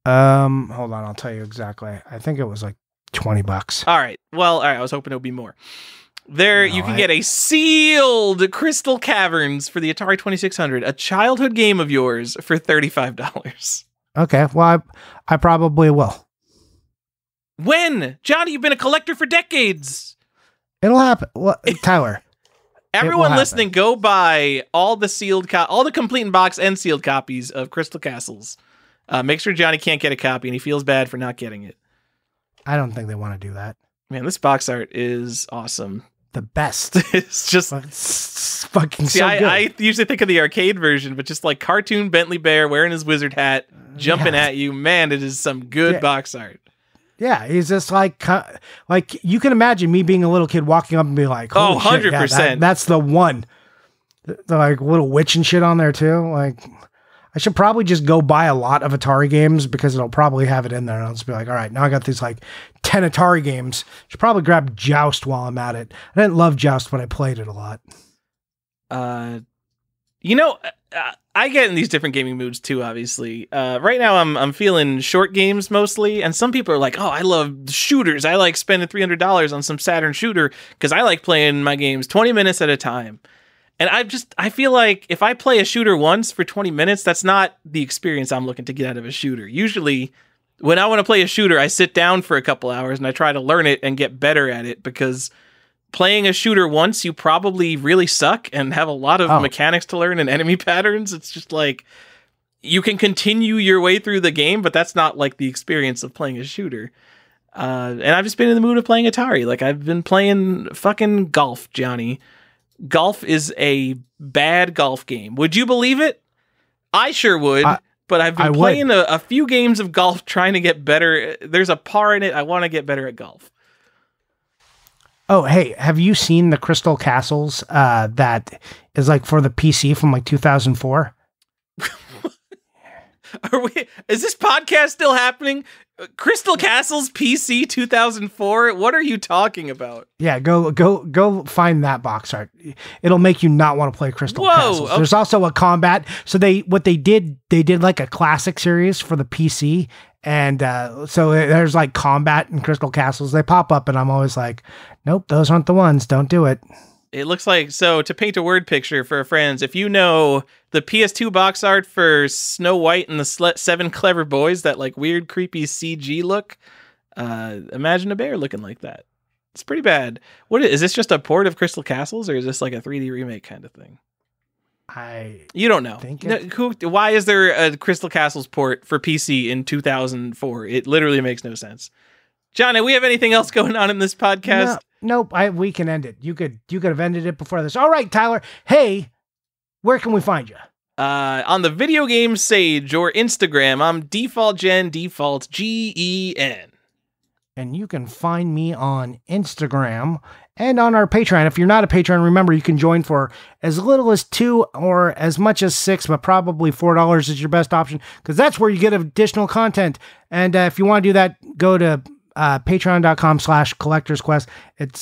Hold on, I'll tell you exactly. I think it was like $20. All right. Well, all right. I was hoping it would be more. You can get a sealed Crystal Caverns for the Atari 2600, a childhood game of yours, for $35. Okay. Well, I probably will. When? Johnny, you've been a collector for decades. It'll happen. Well, Tyler. Everyone listening, go buy all the all the complete in box and sealed copies of Crystal Castles. Make sure Johnny can't get a copy and he feels bad for not getting it. I don't think they want to do that. Man, this box art is awesome. The best. It's just it's fucking so good. I usually think of the arcade version, but just like cartoon Bentley Bear wearing his wizard hat, jumping at you. Man, it is some good box art. Yeah, he's just like you can imagine me being a little kid walking up and be like, oh, 100%. That's the one. The like little witch and shit on there too. Like, I should probably just go buy a lot of Atari games because it'll probably have it in there. And I'll just be like, all right, now I got these like 10 Atari games. Should probably grab Joust while I'm at it. I didn't love Joust, but I played it a lot. You know, I get in these different gaming moods too, obviously. Right now I'm feeling short games mostly. And some people are like, oh, I love shooters. I like spending $300 on some Saturn shooter because I like playing my games 20 minutes at a time. And I feel like if I play a shooter once for 20 minutes, that's not the experience I'm looking to get out of a shooter. Usually, when I want to play a shooter, I sit down for a couple hours and I try to learn it and get better at it, because playing a shooter once, you probably really suck and have a lot of mechanics to learn and enemy patterns. It's just like, you can continue your way through the game, but that's not like the experience of playing a shooter. And I've just been in the mood of playing Atari. Like, I've been playing fucking golf, Johnny. Golf is a bad golf game. Would you believe it? I sure would. But I've been playing a few games of golf trying to get better. There's a par in it. I want to get better at golf. Oh, hey, have you seen the Crystal Castles that is like for the PC from like 2004? Is this podcast still happening? Crystal Castles PC 2004? What are you talking about? Yeah, go find that box art. It'll make you not want to play Crystal Castles. Okay. There's also a combat. So they did like a classic series for the PC, and so there's like combat in Crystal Castles. They pop up, and I'm always like, nope, those aren't the ones. Don't do it. It looks like, so to paint a word picture for our friends, if you know the PS2 box art for Snow White and the Seven Clever Boys, that like weird, creepy CG look, imagine a bear looking like that. It's pretty bad. Is this just a port of Crystal Castles, or is this like a 3D remake kind of thing? You don't know. Why is there a Crystal Castles port for PC in 2004? It literally makes no sense. John, do we have anything else going on in this podcast? Nope. We can end it. You could have ended it before this. All right, Tyler. Hey, where can we find you? On the Video Game Sage or Instagram, I'm default GEN. And you can find me on Instagram and on our Patreon. If you're not a patron, remember you can join for as little as $2 or as much as $6, but probably $4 is your best option, because that's where you get additional content. And if you want to do that, go to patreon.com/collectorsquest.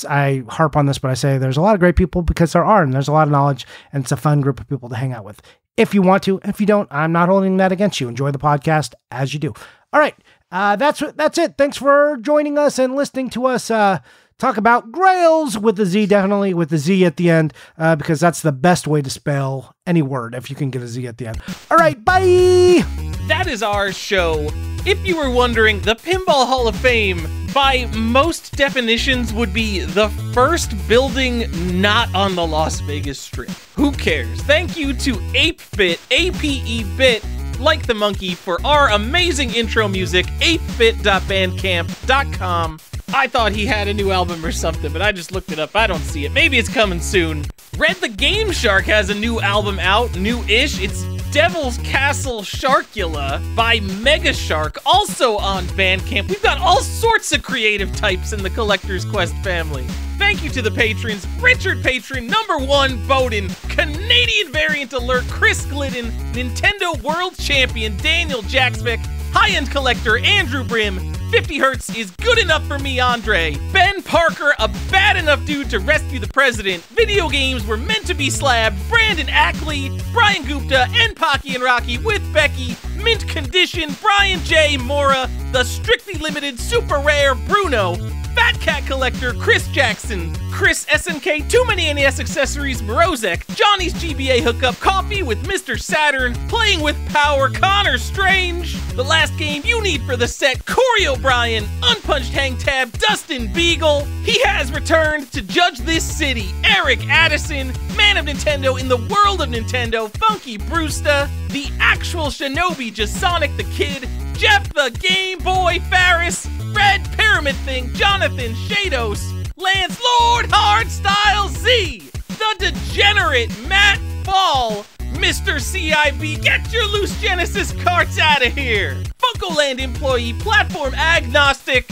I harp on this, but I say there's a lot of great people, because there are, and there's a lot of knowledge, and it's a fun group of people to hang out with. If you want to, if you don't, I'm not holding that against you. Enjoy the podcast as you do. All right. That's it. Thanks for joining us and listening to us talk about Grails with the Z, definitely with the Z at the end, because that's the best way to spell any word, if you can get a Z at the end. All right, bye! That is our show. If you were wondering, the Pinball Hall of Fame, by most definitions, would be the first building not on the Las Vegas Strip. Who cares? Thank you to ApeBit, APE-Bit, like the monkey, for our amazing intro music, 8bit.bandcamp.com. I thought he had a new album or something, but I just looked it up. I don't see it. Maybe it's coming soon. Red the Game Shark has a new album out, new-ish. It's Devil's Castle Sharkula by Mega Shark, also on Bandcamp. We've got all sorts of creative types in the Collector's Quest family. Thank you to the patrons: Richard Patron, #1 Bowden, Canadian Variant Alert Chris Glidden, Nintendo World Champion Daniel Jacksvik, High-End Collector Andrew Brim, 50 Hertz is good enough for me, Andre, Ben Parker, a bad enough dude to rescue the president, Video Games Were Meant to Be Slabbed, Brandon Ackley, Brian Gupta, and Pocky and Rocky with Becky, Mint Condition, Brian J. Mora, the Strictly Limited Super Rare Bruno, Fat Cat Collector Chris Jackson, Chris SNK, Too Many NES Accessories Morozek, Johnny's GBA Hookup, Coffee with Mr. Saturn, Playing with Power Connor Strange, The Last Game You Need for the Set Corey O'Brien, Unpunched Hang Tab Dustin Beagle, He Has Returned to Judge This City Eric Addison, Man of Nintendo in the World of Nintendo Funky Brewster, The Actual Shinobi Jasonic the Kid, Jeff the Game Boy Ferris, Red Pyramid Thing, Jonathan Shados, Lance Lord Hardstyle Z, The Degenerate Matt Fall, Mr. CIB, get your loose Genesis carts out of here, Funkoland Employee, Platform Agnostic,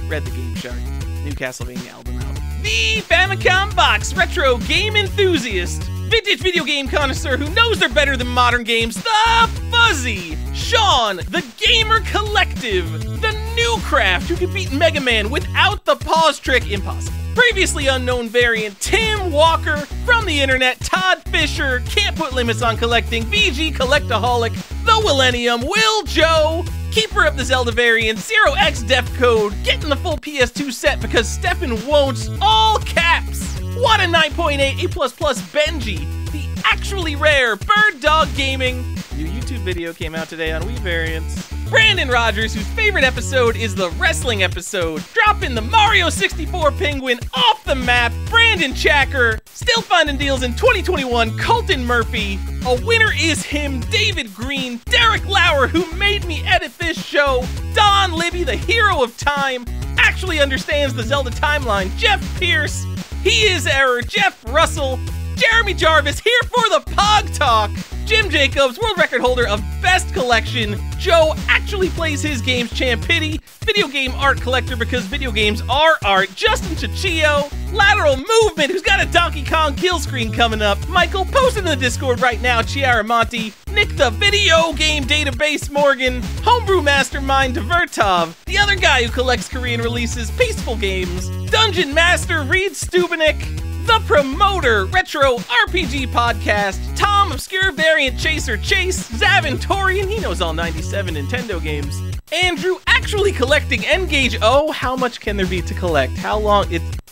Red the Game Shark, new Castlevania album out, The Famicom Box, Retro Game Enthusiast, Vintage Video Game Connoisseur who knows they're better than modern games, The Fuzzy, Sean, The Gamer Collective, The New Craft, who can beat Mega Man without the pause trick, impossible. Previously unknown variant, Tim Walker, From the Internet, Todd Fisher, Can't Put Limits on Collecting, VG Collectaholic, The Millennium, Will Joe, Keeper of the Zelda variant, 0x Def Code, getting the full PS2 set because Stefan won't, all caps. What a 9.8, A++ Benji, The Actually Rare, Bird Dog Gaming. New YouTube video came out today on Wii variants. Brandon Rogers, whose favorite episode is the wrestling episode. Dropping the Mario 64 penguin off the map. Brandon Chacker. Still finding deals in 2021. Colton Murphy. A winner is him. David Green. Derek Lauer, who made me edit this show. Don Libby, the hero of time. Actually understands the Zelda timeline. Jeff Pierce. He is Error. Jeff Russell. Jeremy Jarvis here for the Pog Talk. Jim Jacobs, world record holder of Best Collection. Joe actually plays his games. Champity, video game art collector because video games are art. Justin Chicchio, Lateral Movement, who's got a Donkey Kong kill screen coming up. Michael, posted in the Discord right now. Chiaramonte, Nick the Video Game Database Morgan, Homebrew Mastermind Divertov, the other guy who collects Korean releases, Peaceful Games, Dungeon Master Reed Stubenik, The Promoter, Retro RPG Podcast, Tom, Obscure Variant Chaser Chase, Zaventorian, he knows all 97 Nintendo games, Andrew, actually collecting N-Gage. Oh, how much can there be to collect? How long?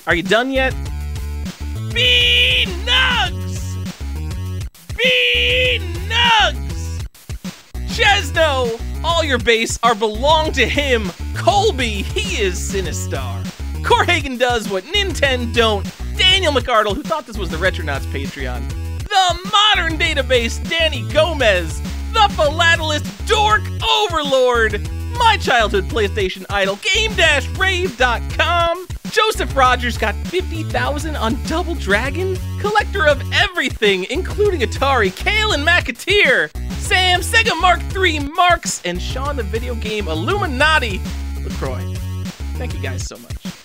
Are you done yet? B-Nugs! B-Nugs! Chesno, all your base are belong to him. Colby, he is Sinistar. Corhagen does what Nintendo don't. Daniel McArdle, who thought this was the Retronauts Patreon. The Modern Database, Danny Gomez. The Philatelist, Dork Overlord. My childhood PlayStation idol, Game-Rave.com. Joseph Rogers got 50,000 on Double Dragon. Collector of everything, including Atari, Kalen McAteer. Sam, Sega Mark III Marks, and Sean the Video Game Illuminati LaCroix. Thank you guys so much.